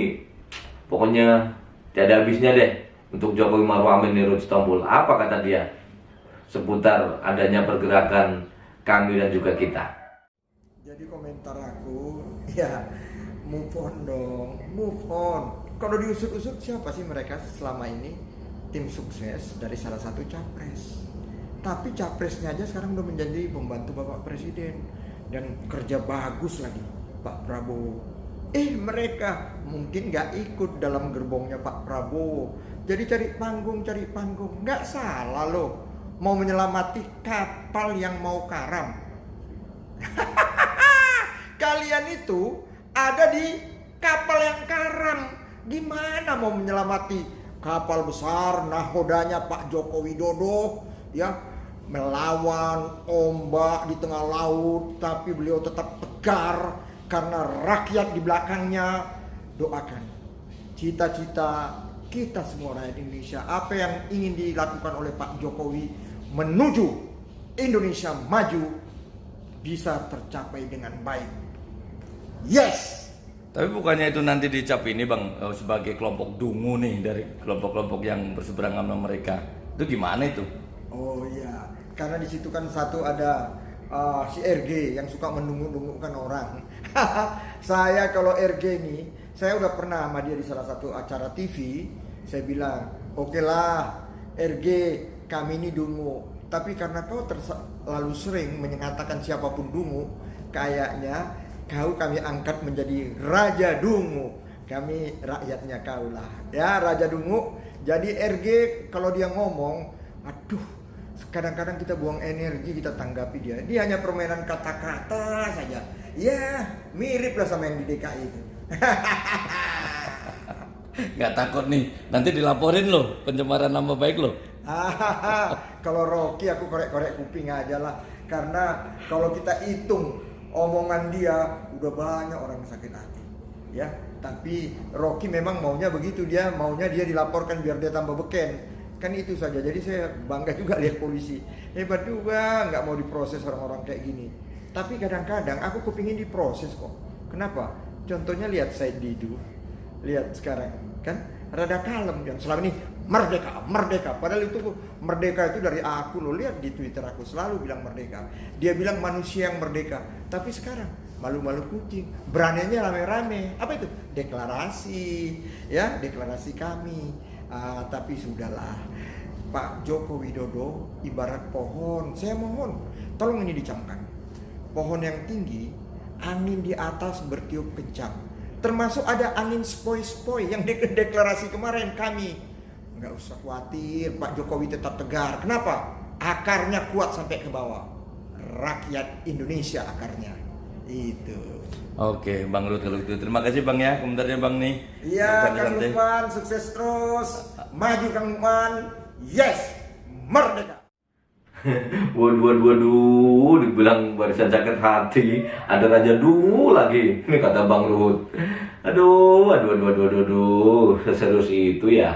pokoknya tiada habisnya deh untuk Jokowi Ma'ruf Amin di Ruci Tompul. Apa kata dia seputar adanya pergerakan kami dan juga kita? Jadi komentar aku, ya move on dong, move on. Kalau diusut-usut siapa sih mereka selama ini tim sukses dari salah satu capres? Tapi capresnya aja sekarang udah menjadi pembantu Bapak Presiden dan kerja bagus lagi. Pak Prabowo. Mereka mungkin nggak ikut dalam gerbongnya Pak Prabowo. Jadi cari panggung. Nggak salah loh. Mau menyelamati kapal yang mau karam. Kalian itu ada di kapal yang karam. Gimana mau menyelamati kapal besar nahodanya Pak Joko Widodo, ya, melawan ombak di tengah laut, tapi beliau tetap tegar karena rakyat di belakangnya. Doakan cita-cita kita semua rakyat Indonesia, apa yang ingin dilakukan oleh Pak Jokowi menuju Indonesia maju bisa tercapai dengan baik. Yes. Tapi bukannya itu nanti dicap ini Bang sebagai kelompok dungu nih dari kelompok-kelompok yang berseberangan sama mereka. Itu gimana itu? Oh iya, karena di situ kan satu ada si RG yang suka mendungu-dungukan orang. Saya kalau RG nih, saya udah pernah sama dia di salah satu acara TV. Saya bilang, oke lah RG, kami ini dungu. Tapi karena kau terlalu sering menyatakan siapapun dungu, kayaknya kau kami angkat menjadi Raja Dungu. Kami rakyatnya kau lah, ya, Raja Dungu. Jadi RG kalau dia ngomong, aduh, kadang-kadang kita buang energi, kita tanggapi dia. Dia hanya permainan kata-kata saja. Ya, mirip lah sama yang di DKI itu. Nggak takut nih, nanti dilaporin loh pencemaran nama baik loh. Kalau Rocky aku korek-korek kuping aja lah. Karena kalau kita hitung omongan dia, udah banyak orang sakit hati, ya. Tapi Rocky memang maunya begitu, dia maunya dia dilaporkan biar dia tambah beken, kan itu saja. Jadi saya bangga juga lihat polisi, hebat juga, nggak mau diproses orang-orang kayak gini. Tapi kadang-kadang aku kepingin diproses kok. Kenapa? Contohnya lihat Said Didu, lihat sekarang kan rada kalem, yang selama ini merdeka. Padahal itu merdeka itu dari aku loh, lihat di Twitter aku selalu bilang merdeka. Dia bilang manusia yang merdeka, tapi sekarang malu-malu kucing, beraninya rame-rame. Apa itu? Deklarasi, ya, deklarasi kami. Tapi sudahlah, Pak Joko Widodo ibarat pohon. Saya mohon, tolong ini dicamkan. Pohon yang tinggi, angin di atas bertiup kencang. Termasuk ada angin spoi-spoi yang deklarasi kemarin kami. Nggak usah khawatir, Pak Jokowi tetap tegar. Kenapa? Akarnya kuat sampai ke bawah. Rakyat Indonesia akarnya. Itu. Oke, Bang Ruth kalau gitu. Terima kasih Bang ya, komentarnya Bang nih. Iya, Kang Lukman, sukses terus. Maju Kang Lukman. Yes, merdeka. Waduh, dibilang barisan sakit hati, ada Raja Dungu lagi. Ini kata Bang Ruhut. Aduh, seserius itu ya.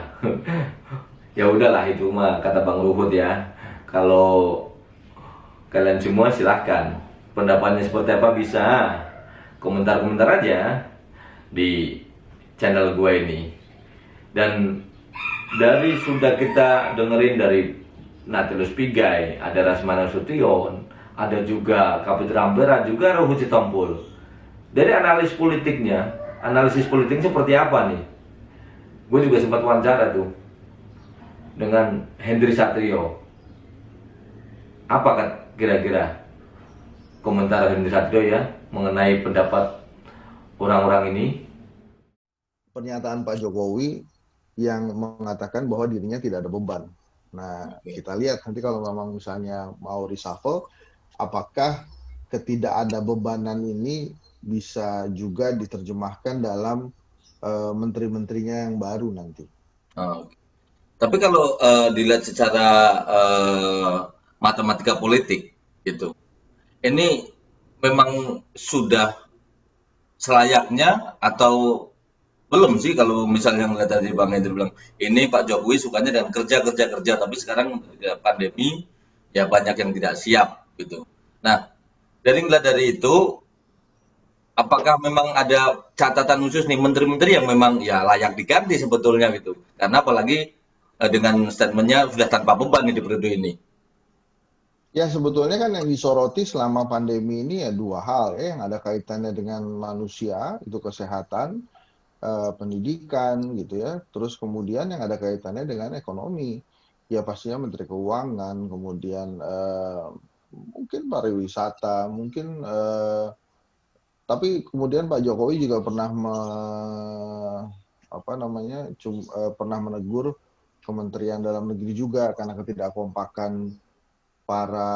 Ya udahlah itu mah kata Bang Ruhut ya. Kalau kalian semua silahkan pendapatnya seperti apa bisa komentar-komentar aja di channel gue ini. Dan dari sudah kita dengerin dari Natilius Pigai, ada Rasmana Sution, ada juga Kapitra Ampera, juga Ruhut Sitompul. Dari analisis politiknya seperti apa nih? Gue juga sempat wawancara tuh dengan Hendri Satrio. Apa kira-kira komentar Hendri Satrio ya mengenai pendapat orang-orang ini? Pernyataan Pak Jokowi yang mengatakan bahwa dirinya tidak ada beban. Nah, kita lihat nanti kalau memang misalnya mau reshuffle, apakah ketidakada bebanan ini bisa juga diterjemahkan dalam menteri-menterinya yang baru nanti. Tapi kalau dilihat secara matematika politik gitu, ini memang sudah selayaknya atau belum sih kalau misalnya ngeliat tadi Bang Hendri bilang ini Pak Jokowi sukanya dengan kerja, tapi sekarang pandemi ya banyak yang tidak siap gitu. Nah, ngeliat dari itu, apakah memang ada catatan khusus nih menteri-menteri yang memang ya layak diganti sebetulnya gitu? Karena apalagi dengan statementnya sudah tanpa beban nih di periode ini. Ya sebetulnya kan yang disoroti selama pandemi ini ya dua hal ya, yang ada kaitannya dengan manusia, itu kesehatan, pendidikan gitu ya, terus kemudian yang ada kaitannya dengan ekonomi, ya pastinya Menteri Keuangan, kemudian mungkin pariwisata, mungkin Tapi kemudian Pak Jokowi juga pernah pernah menegur Kementerian Dalam Negeri juga karena ketidakkompakan para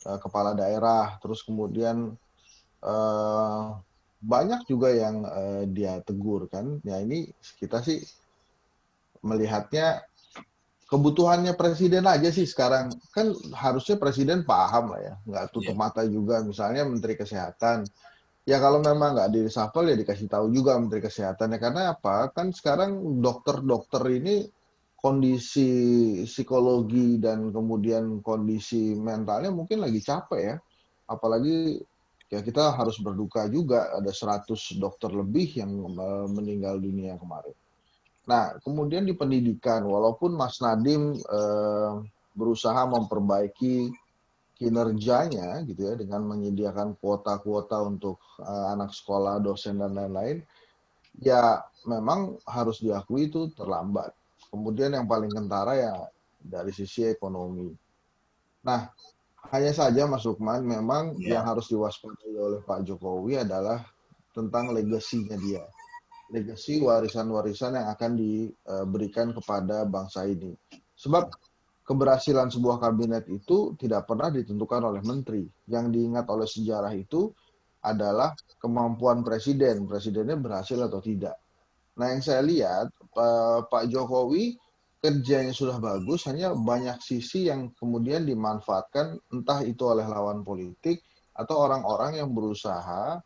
kepala daerah. Terus kemudian eh, banyak juga yang dia tegur kan. Ya ini kita sih melihatnya kebutuhannya presiden aja sih sekarang. Kan harusnya presiden paham lah ya, nggak tutup mata juga. Misalnya Menteri Kesehatan, ya kalau memang nggak di reshuffle ya dikasih tahu juga Menteri Kesehatannya. Karena apa? Kan sekarang dokter-dokter ini kondisi psikologi dan kemudian kondisi mentalnya mungkin lagi capek ya. Apalagi ya kita harus berduka juga ada 100 dokter lebih yang meninggal dunia kemarin. Nah, kemudian di pendidikan, walaupun Mas Nadiem berusaha memperbaiki kinerjanya gitu ya dengan menyediakan kuota-kuota untuk anak sekolah, dosen dan lain-lain, ya memang harus diakui itu terlambat. Kemudian yang paling kentara ya dari sisi ekonomi. Nah, hanya saja Mas Lukman, memang yang harus diwaspadai oleh Pak Jokowi adalah tentang legasinya dia. Legasi warisan-warisan yang akan diberikan kepada bangsa ini. Sebab keberhasilan sebuah kabinet itu tidak pernah ditentukan oleh menteri. Yang diingat oleh sejarah itu adalah kemampuan presiden. Presidennya berhasil atau tidak. Nah, yang saya lihat Pak Jokowi kerjanya sudah bagus, hanya banyak sisi yang kemudian dimanfaatkan entah itu oleh lawan politik atau orang-orang yang berusaha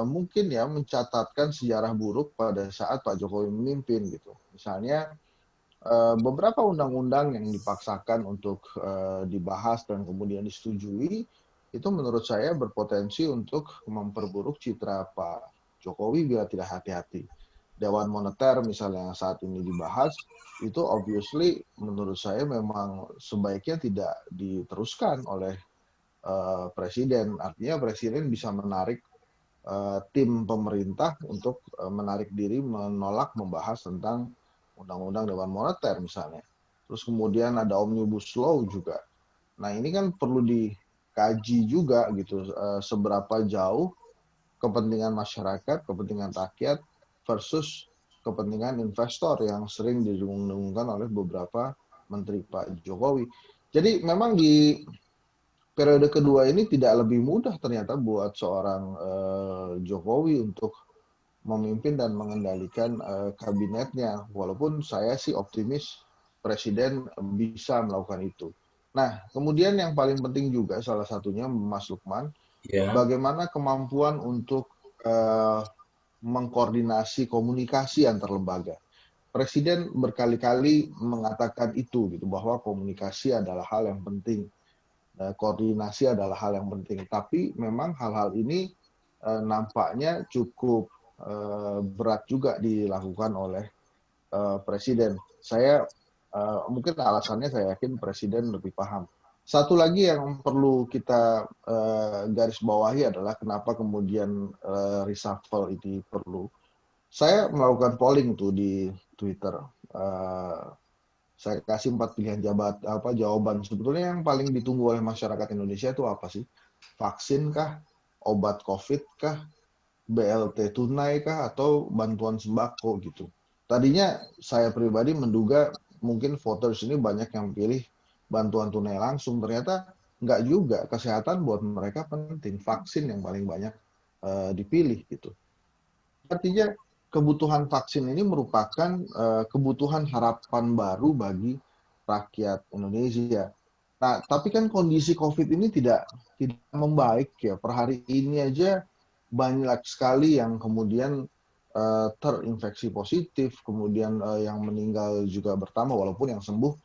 mungkin ya mencatatkan sejarah buruk pada saat Pak Jokowi memimpin gitu. Misalnya beberapa undang-undang yang dipaksakan untuk dibahas dan kemudian disetujui itu menurut saya berpotensi untuk memperburuk citra Pak Jokowi bila tidak hati-hati. Dewan Moneter misalnya yang saat ini dibahas itu obviously menurut saya memang sebaiknya tidak diteruskan oleh presiden. Artinya presiden bisa menarik tim pemerintah untuk menarik diri menolak membahas tentang undang-undang Dewan Moneter misalnya. Terus kemudian ada Omnibus Law juga. Nah ini kan perlu dikaji juga gitu seberapa jauh kepentingan masyarakat, kepentingan rakyat versus kepentingan investor yang sering didengung-dengungkan oleh beberapa menteri Pak Jokowi. Jadi memang di periode kedua ini tidak lebih mudah ternyata buat seorang Jokowi untuk memimpin dan mengendalikan kabinetnya. Walaupun saya sih optimis presiden bisa melakukan itu. Nah, kemudian yang paling penting juga salah satunya Mas Lukman, bagaimana kemampuan untuk mengkoordinasi komunikasi antar lembaga. Presiden berkali-kali mengatakan itu gitu bahwa komunikasi adalah hal yang penting. Koordinasi adalah hal yang penting. Tapi memang hal-hal ini nampaknya cukup berat juga dilakukan oleh presiden. Saya mungkin alasannya saya yakin presiden lebih paham. Satu lagi yang perlu kita garis bawahi adalah kenapa kemudian reshuffle ini perlu. Saya melakukan polling tuh di Twitter. Saya kasih 4 pilihan jawaban. Sebetulnya yang paling ditunggu oleh masyarakat Indonesia itu apa sih? Vaksin kah? Obat COVID kah? BLT tunai kah? Atau bantuan sembako gitu. Tadinya saya pribadi menduga mungkin voters ini banyak yang pilih bantuan tunai langsung. Ternyata nggak juga. Kesehatan buat mereka penting. Vaksin yang paling banyak dipilih gitu. Artinya kebutuhan vaksin ini merupakan kebutuhan harapan baru bagi rakyat Indonesia. Nah, tapi kan kondisi COVID ini tidak membaik ya. Per hari ini aja banyak sekali yang kemudian terinfeksi positif, kemudian yang meninggal juga bertambah, walaupun yang sembuh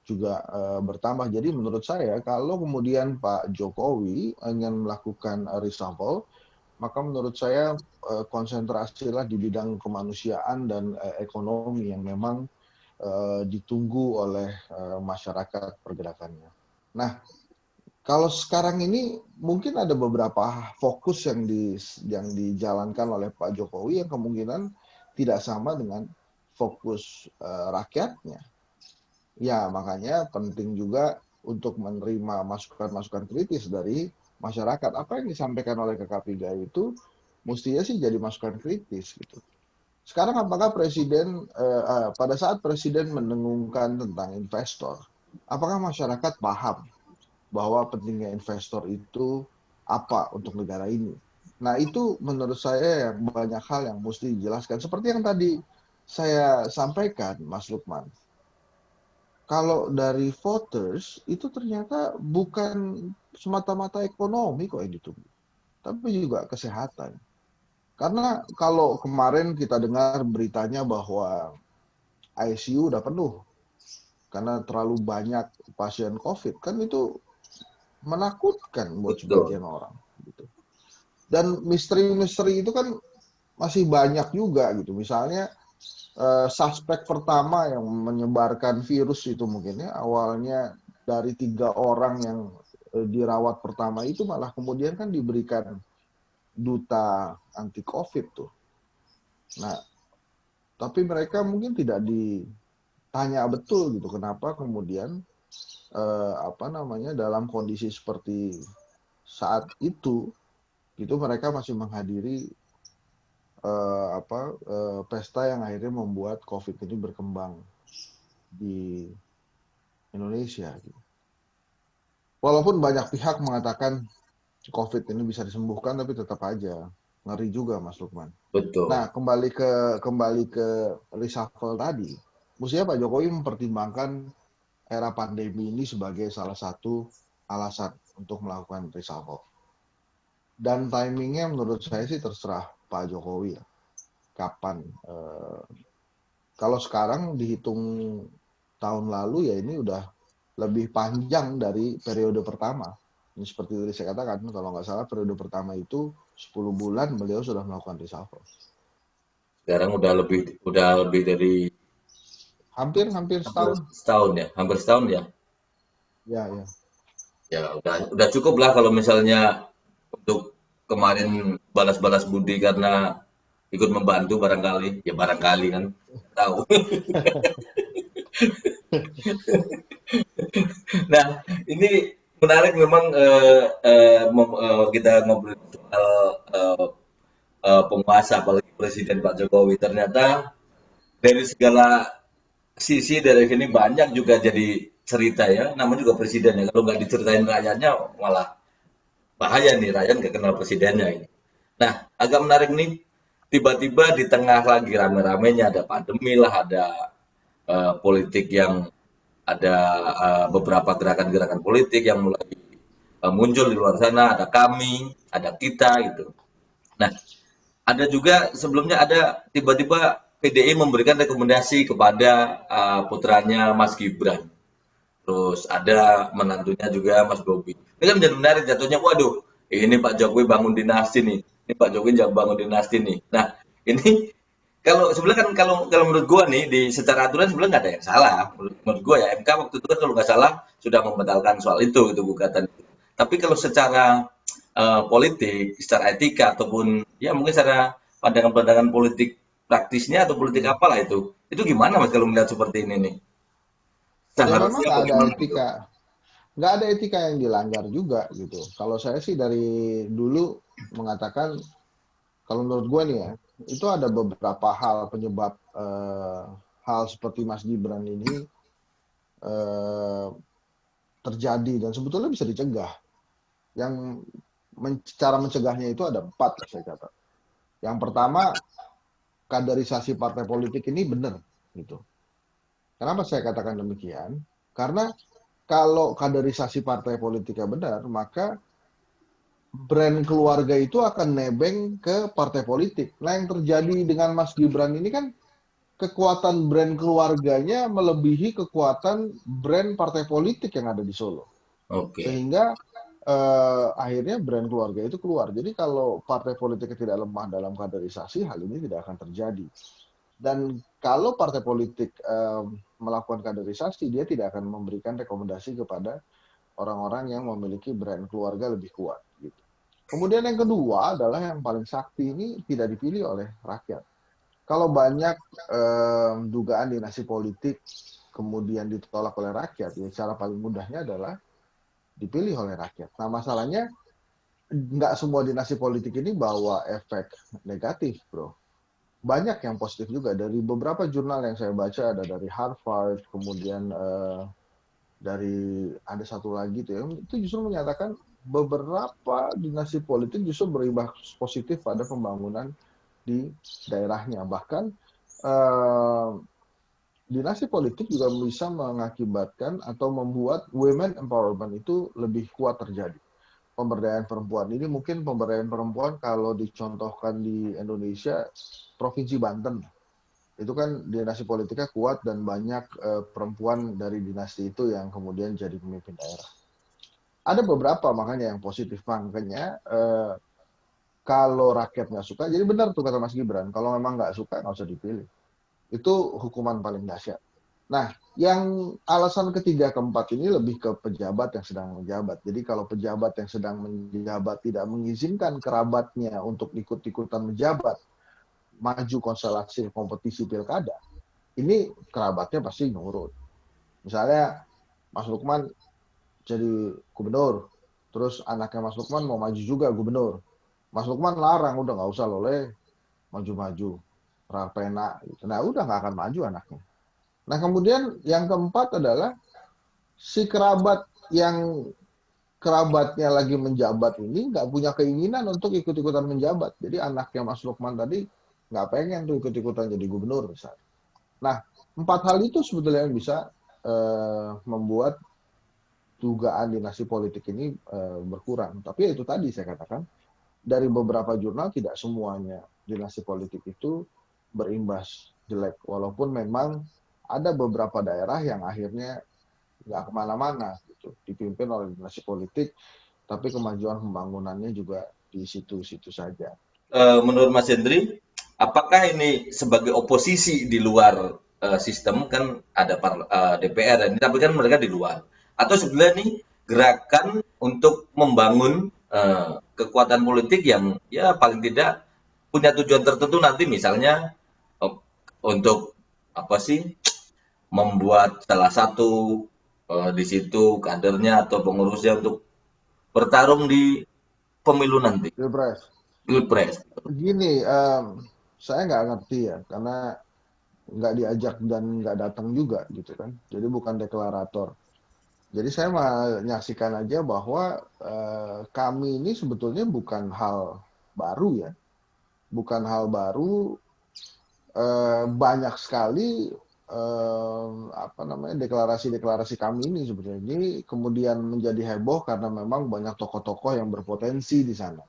juga bertambah. Jadi menurut saya kalau kemudian Pak Jokowi ingin melakukan reshuffle, maka menurut saya konsentrasilah di bidang kemanusiaan dan ekonomi yang memang ditunggu oleh masyarakat pergerakannya. Nah, kalau sekarang ini mungkin ada beberapa fokus yang dijalankan oleh Pak Jokowi yang kemungkinan tidak sama dengan fokus rakyatnya. Ya, makanya penting juga untuk menerima masukan-masukan kritis dari masyarakat. Apa yang disampaikan oleh KK3 itu mestinya sih jadi masukan kritis gitu. Sekarang apakah pada saat presiden mendengungkan tentang investor, apakah masyarakat paham bahwa pentingnya investor itu apa untuk negara ini? Nah, itu menurut saya yang banyak hal yang mesti dijelaskan. Seperti yang tadi saya sampaikan, Mas Lukman. Kalau dari voters itu ternyata bukan semata-mata ekonomi kok yang ditunggu, tapi juga kesehatan. Karena kalau kemarin kita dengar beritanya bahwa ICU udah penuh karena terlalu banyak pasien COVID, kan itu menakutkan buat Betul. sebagian orang gitu. Dan misteri-misteri itu kan masih banyak juga gitu. Misalnya suspek pertama yang menyebarkan virus itu mungkin ya awalnya dari 3 orang yang dirawat pertama itu malah kemudian kan diberikan duta anti COVID tuh. Nah, tapi mereka mungkin tidak ditanya betul gitu kenapa kemudian dalam kondisi seperti saat itu mereka masih menghadiri pesta yang akhirnya membuat COVID ini berkembang di Indonesia gitu. Walaupun banyak pihak mengatakan COVID ini bisa disembuhkan, tapi tetap aja ngeri juga, Mas Lukman. Betul. Nah, kembali ke reshuffle tadi, mestinya Pak Jokowi mempertimbangkan era pandemi ini sebagai salah satu alasan untuk melakukan reshuffle. Dan timingnya menurut saya sih terserah Pak Jokowi ya. Kapan? Kalau sekarang dihitung tahun lalu ya ini udah lebih panjang dari periode pertama. Ini seperti tadi saya katakan, kalau nggak salah periode pertama itu 10 bulan beliau sudah melakukan reshuffle. Sekarang udah lebih dari Hampir hampir setahun. setahun ya, hampir setahun ya. Ya, ya. Ya udah cukup lah kalau misalnya untuk kemarin balas-balas budi karena ikut membantu barangkali, ya barangkali kan tahu. Nah, ini menarik memang kita ngobrol soal eh, penguasa apalagi Presiden Pak Jokowi. Ternyata dari segala sisi dari sini banyak juga jadi cerita ya. Namanya juga presiden ya. Kalau nggak diceritain rakyatnya malah bahaya nih rakyat nggak kenal presidennya ini. Nah, agak menarik nih. Tiba-tiba di tengah lagi rame-ramenya ada pandemi lah, ada politik yang ada beberapa gerakan-gerakan politik yang mulai muncul di luar sana, ada kami, ada kita gitu. Nah, ada juga sebelumnya ada tiba-tiba PDI memberikan rekomendasi kepada putranya Mas Gibran. Terus ada menantunya juga Mas Bobi. Ini kan jadi menarik jatuhnya, waduh, ini Pak Jokowi bangun dinasti nih. Ini Pak Jokowi jangan bangun dinasti nih. Nah, ini kalau sebenarnya kan kalau kalau menurut gua nih di secara aturan sebenarnya nggak ada yang salah. Menurut gua ya MK waktu itu kan kalau nggak salah sudah membatalkan soal itu gugatan. Tapi kalau secara politik, secara etika ataupun ya mungkin secara pandangan-pandangan politik praktisnya atau politik apalah itu gimana Mas kalau melihat seperti ini nih? Ya memang Seharusnya nggak ada bagaimana gitu? etika, nggak ada etika yang dilanggar juga gitu. Kalau saya sih dari dulu mengatakan, kalau menurut gue nih ya, itu ada beberapa hal penyebab hal seperti Mas Gibran ini eh, terjadi dan sebetulnya bisa dicegah. Yang cara mencegahnya itu ada 4 saya kata. Yang pertama, kaderisasi partai politik ini benar gitu. Kenapa saya katakan demikian? Karena kalau kaderisasi partai politiknya benar, maka brand keluarga itu akan nebeng ke partai politik. Nah, yang terjadi dengan Mas Gibran ini kan kekuatan brand keluarganya melebihi kekuatan brand partai politik yang ada di Solo. Oke. Sehingga akhirnya brand keluarga itu keluar. Jadi kalau partai politiknya tidak lemah dalam kaderisasi, hal ini tidak akan terjadi. Dan kalau partai politik melakukan kaderisasi, dia tidak akan memberikan rekomendasi kepada orang-orang yang memiliki brand keluarga lebih kuat. Gitu. Kemudian yang kedua adalah yang paling sakti ini tidak dipilih oleh rakyat. Kalau banyak dugaan dinasti politik kemudian ditolak oleh rakyat, ya cara paling mudahnya adalah dipilih oleh rakyat. Nah masalahnya nggak semua dinasti politik ini bawa efek negatif, bro. Banyak yang positif juga. Dari beberapa jurnal yang saya baca, ada dari Harvard, kemudian dari ada satu lagi tuh yang itu justru menyatakan beberapa dinasti politik justru berimbas positif pada pembangunan di daerahnya. Bahkan eh, dinasti politik juga bisa mengakibatkan atau membuat women empowerment itu lebih kuat terjadi. Pemberdayaan perempuan ini mungkin pemberdayaan perempuan kalau dicontohkan di Indonesia, Provinsi Banten itu kan dinasti politiknya kuat dan banyak perempuan dari dinasti itu yang kemudian jadi pemimpin daerah. Ada beberapa makanya yang positif, makanya kalau rakyat nggak suka, jadi benar tuh kata Mas Gibran, kalau memang nggak suka nggak usah dipilih. Itu hukuman paling dahsyat. Nah, yang alasan ketiga keempat ini lebih ke pejabat yang sedang menjabat. Jadi kalau pejabat yang sedang menjabat tidak mengizinkan kerabatnya untuk ikut-ikutan menjabat, maju konstelasi kompetisi pilkada, ini kerabatnya pasti nurut. Misalnya Mas Lukman jadi gubernur, terus anaknya Mas Lukman mau maju juga gubernur. Mas Lukman larang, udah nggak usah loleh maju-maju, pena gitu. Nah udah nggak akan maju anaknya. Nah kemudian yang keempat adalah si kerabat yang kerabatnya lagi menjabat ini nggak punya keinginan untuk ikut-ikutan menjabat. Jadi anaknya Mas Lukman tadi nggak pengen tuh ikut-ikutan jadi gubernur misalnya. Nah, empat hal itu sebetulnya yang bisa membuat dugaan dinasti politik ini berkurang. Tapi itu tadi saya katakan, dari beberapa jurnal tidak semuanya dinasti politik itu berimbas jelek. Walaupun memang ada beberapa daerah yang akhirnya nggak kemana-mana, gitu, dipimpin oleh dinasti politik, tapi kemajuan pembangunannya juga di situ-situ saja. Menurut Mas Hendri, apakah ini sebagai oposisi di luar sistem kan ada DPR ini, tapi kan mereka di luar. Atau sebenarnya nih gerakan untuk membangun kekuatan politik yang ya paling tidak punya tujuan tertentu nanti misalnya untuk apa sih membuat salah satu di situ kadernya atau pengurusnya untuk bertarung di pemilu nanti, Pilpres. pilpres. Begini, saya nggak ngerti ya, karena nggak diajak dan nggak datang juga gitu kan. Jadi bukan deklarator. Jadi saya menyaksikan aja bahwa kami ini sebetulnya bukan hal baru ya. Bukan hal baru, banyak sekali deklarasi-deklarasi kami ini sebetulnya. Ini kemudian menjadi heboh karena memang banyak tokoh-tokoh yang berpotensi di sana.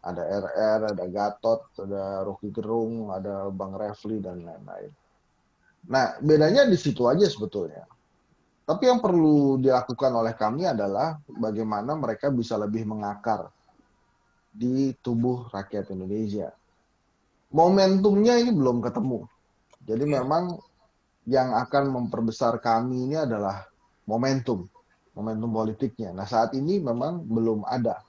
Ada RR, ada Gatot, ada Rocky Gerung, ada Bang Refli, dan lain-lain. Nah, bedanya di situ aja sebetulnya. Tapi yang perlu dilakukan oleh kami adalah bagaimana mereka bisa lebih mengakar di tubuh rakyat Indonesia. Momentumnya ini belum ketemu. Jadi memang yang akan memperbesar kami ini adalah momentum politiknya. Nah, saat ini memang belum ada.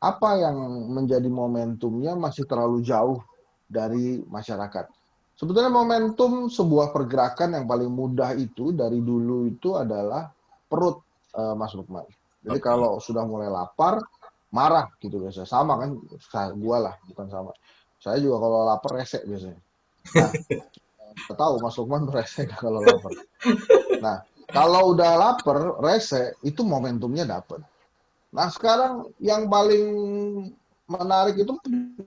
Apa yang menjadi momentumnya masih terlalu jauh dari masyarakat. Sebetulnya momentum sebuah pergerakan yang paling mudah itu dari dulu itu adalah perut, Mas Lukman. Jadi kalau sudah mulai lapar, marah gitu biasanya. Sama kan, gua lah, bukan sama. Saya juga kalau lapar resek biasanya. Nah, tahu Mas Lukman resek kalau lapar. Nah, kalau udah lapar, resek, itu momentumnya dapat. Nah sekarang yang paling menarik itu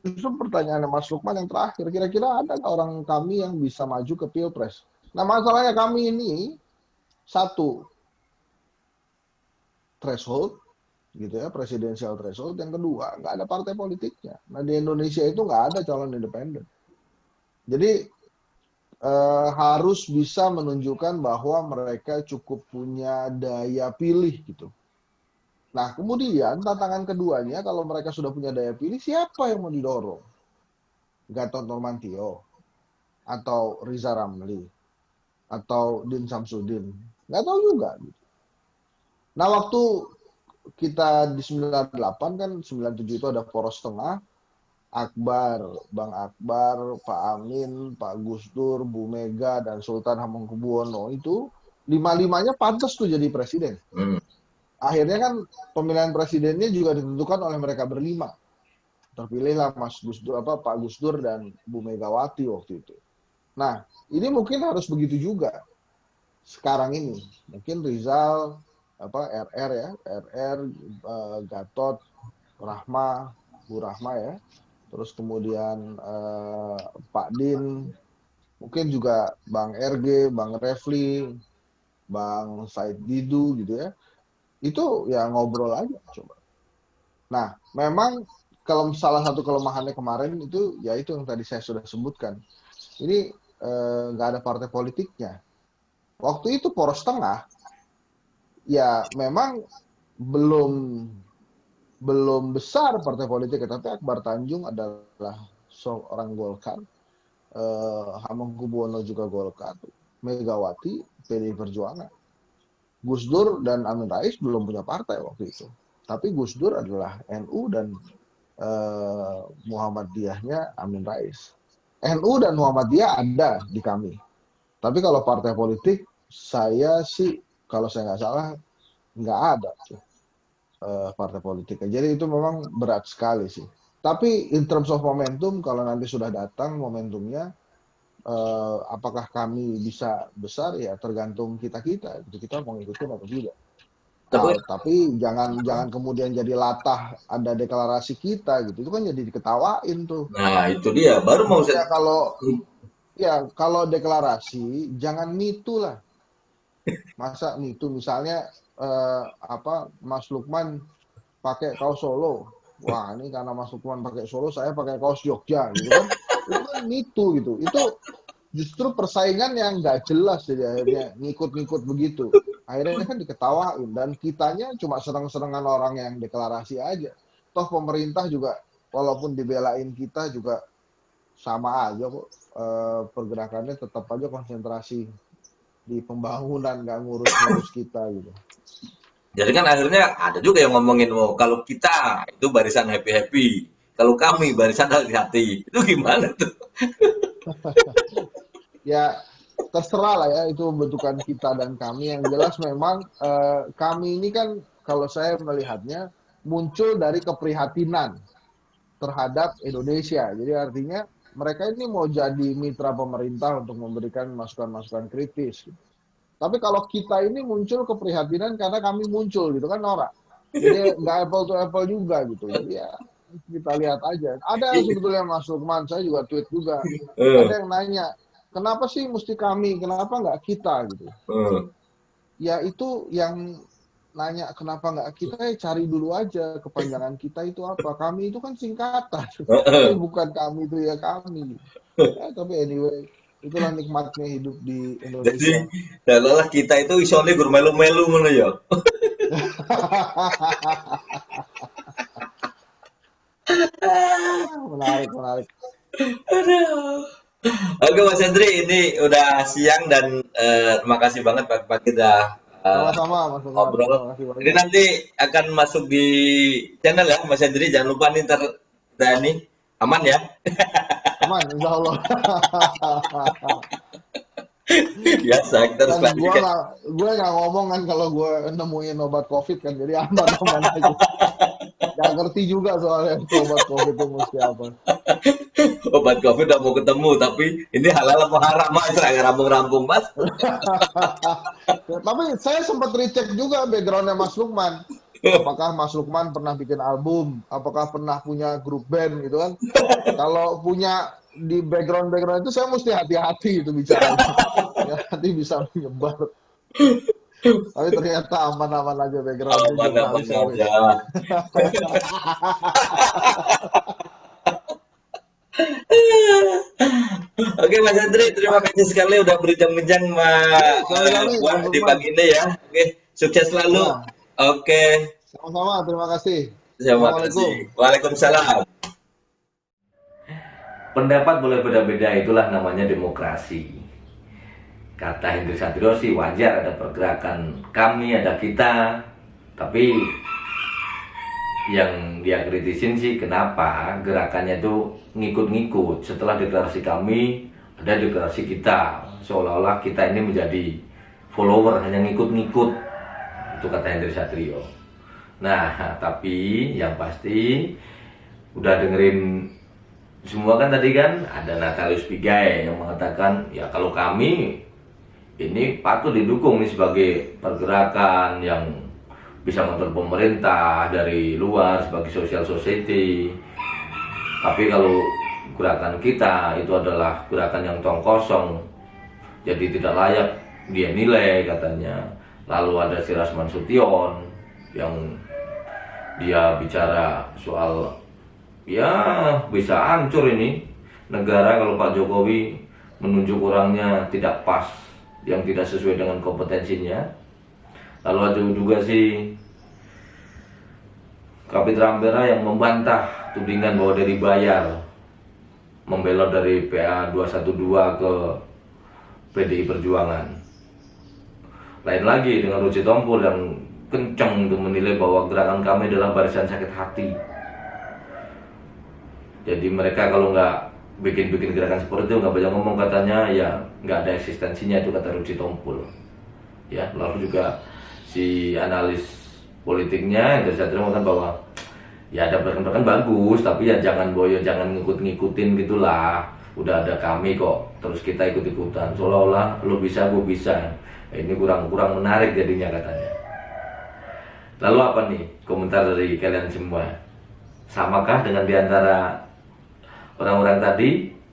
justru pertanyaan Mas Lukman yang terakhir. Kira-kira ada nggak orang kami yang bisa maju ke Pilpres? Nah masalahnya kami ini satu, threshold, gitu ya, presidensial threshold. Yang kedua, nggak ada partai politiknya. Nah di Indonesia itu nggak ada calon independen. Jadi harus bisa menunjukkan bahwa mereka cukup punya daya pilih gitu. Nah, kemudian tantangan keduanya, kalau mereka sudah punya daya pilih, siapa yang mau didorong? Gatot Nurmantio, atau Riza Ramli, atau Din Samsudin? Nggak tahu juga. Nah, waktu kita di 98 kan, 97 itu ada poros tengah, Akbar, Bang Akbar, Pak Amin, Pak Gus Dur, Bu Mega, dan Sultan Hamengkubuwono itu, lima-limanya pantas tuh jadi presiden. akhirnya kan pemilihan presidennya juga ditentukan oleh mereka berlima. Terpilihlah Mas Gus Dur, Pak Gus Dur dan Bu Megawati waktu itu. Nah, ini mungkin harus begitu juga sekarang ini. Mungkin Rizal, RR ya, RR, Gatot, Rahma, Bu Rahma ya. Terus kemudian Pak Din, mungkin juga Bang RG, Bang Refli, Bang Said Didu gitu ya. Itu ya ngobrol aja coba. Nah, memang kalau salah satu kelemahannya kemarin itu ya itu yang tadi saya sudah sebutkan. Ini nggak ada partai politiknya. Waktu itu poros tengah, ya memang belum besar partai politik, tapi Akbar Tanjung adalah seorang Golkar, Hamengkubuwono juga Golkar, Megawati PDI Perjuangan, Gus Dur dan Amin Rais belum punya partai waktu itu. Tapi Gus Dur adalah NU dan Muhammadiyahnya Amin Rais. NU dan Muhammadiyah ada di kami. Tapi kalau partai politik, saya sih kalau saya nggak salah nggak ada partai politiknya. Jadi itu memang berat sekali sih. Tapi in terms of momentum, kalau nanti sudah datang momentumnya, apakah kami bisa besar ya tergantung kita. Kita mau ngikutin atau tidak. Tapi jangan kemudian jadi latah ada deklarasi kita gitu. Itu kan jadi diketawain tuh. Nah, itu dia. Baru mau saya kalau deklarasi jangan mitu lah. Masa mitu misalnya Mas Lukman pakai kaos Solo. Wah, ini karena Mas Lukman pakai Solo, saya pakai kaos Jogja gitu kan. Itu kan mitu gitu. Itu justru persaingan yang nggak jelas jadi akhirnya ngikut-ngikut begitu. Akhirnya kan diketawain dan kitanya cuma serang-serangan orang yang deklarasi aja. Toh pemerintah juga walaupun dibelain kita juga sama aja kok, pergerakannya tetap aja konsentrasi di pembangunan, nggak ngurus-ngurus kita gitu. Jadi kan akhirnya ada juga yang ngomongin, oh kalau kita itu barisan happy-happy, kalau kami barisan hati-hati. Itu gimana tuh? Ya terserah lah ya, itu bentukan kita dan kami. Yang jelas memang kami ini kan kalau saya melihatnya muncul dari keprihatinan terhadap Indonesia. Jadi artinya mereka ini mau jadi mitra pemerintah untuk memberikan masukan-masukan kritis. Tapi kalau kita ini muncul keprihatinan karena kami muncul gitu kan norak. Jadi nggak apple to apple juga gitu. Jadi ya kita lihat aja. Ada sebetulnya Mas Lukman, saya juga tweet juga. Ada yang nanya, kenapa sih mesti kami, kenapa nggak kita gitu. Ya itu yang nanya kenapa nggak kita, ya cari dulu aja kepanjangan kita itu apa. Kami itu kan singkatan. Bukan kami itu ya kami. Ya, tapi anyway, itulah nikmatnya hidup di Indonesia. Jadi, dalalah kita itu isone gur melu-melu ngono ya. Menarik. Aduh. Oke Mas Hendri, ini udah siang dan terima kasih banget pagi-pagi udah Sama-sama Mas Lukman. ngobrol. Terima kasih banyak. Ini nanti akan masuk di channel ya Mas Hendri, jangan lupa nih ini aman ya. Aman, insya Allah. Biasa kita harus Dan gue klarifikasi. nggak ngomong kan kalau gue nemuin obat COVID kan, jadi aman aja. Gak ngerti juga soalnya obat COVID itu mesti apa. Obat COVID udah mau ketemu, tapi ini halal apa haram Mas? Rampung-rampung Mas. Ya, tapi saya sempat recheck juga backgroundnya Mas Lukman. Apakah Mas Lukman pernah bikin album? Apakah pernah punya grup band gitu kan? Kalau punya di background itu saya mesti hati-hati itu bicara. Ya, nanti bisa menyebar. Tapi ternyata aman-aman aja backgroundnya. Aman-aman aja. Oke Mas Hendri, terima kasih sekali udah berbincang-bincang di pagi ini ya. Oke, sukses selalu. Ya. Oke. Sama-sama, terima kasih. Terima kasih. Waalaikumsalam. Pendapat boleh beda-beda, itulah namanya demokrasi. Kata Hendri Satrio sih wajar ada pergerakan kami, ada kita. Tapi yang dia kritisin sih kenapa gerakannya itu ngikut-ngikut. Setelah deklarasi kami, ada deklarasi kita. Seolah-olah kita ini menjadi follower, hanya ngikut-ngikut. Itu kata Hendri Satrio. Nah, tapi yang pasti udah dengerin semua kan tadi kan, ada Natalius Pigai yang mengatakan ya kalau kami ini patut didukung nih sebagai pergerakan yang bisa mengontrol pemerintah dari luar sebagai social society. Tapi kalau gerakan kita itu adalah gerakan yang tong kosong, jadi tidak layak dia nilai katanya. Lalu ada si Rasman Sution yang dia bicara soal ya bisa hancur ini negara kalau Pak Jokowi menunjuk orangnya tidak pas, yang tidak sesuai dengan kompetensinya. Lalu ada juga si Kapitra Ampera yang membantah tudingan bahwa dia dibayar membelot dari PA 212 ke PDI Perjuangan. Lain lagi dengan Ruci Tompul yang kencang untuk menilai bahwa gerakan kami adalah barisan sakit hati. Jadi mereka kalau nggak bikin gerakan seperti itu, nggak banyak ngomong katanya, ya nggak ada eksistensinya, itu kata Ruci Tompul. Ya, lalu juga si analis politiknya yang saya terima bahwa ya ada perkembangan bagus, tapi ya jangan boyo, jangan ngikutin gitulah. Udah ada kami kok, terus kita ikut-ikutan seolah-olah lu bisa, gue bisa. Ini kurang menarik jadinya katanya. Lalu apa nih komentar dari kalian semua? Samakah dengan diantara orang-orang tadi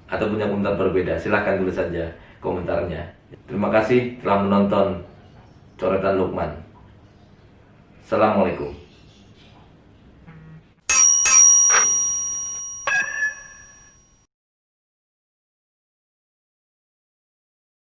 atau punya komentar berbeda? Silahkan tulis saja komentarnya. Terima kasih telah menonton Coretan Lukman. Assalamualaikum.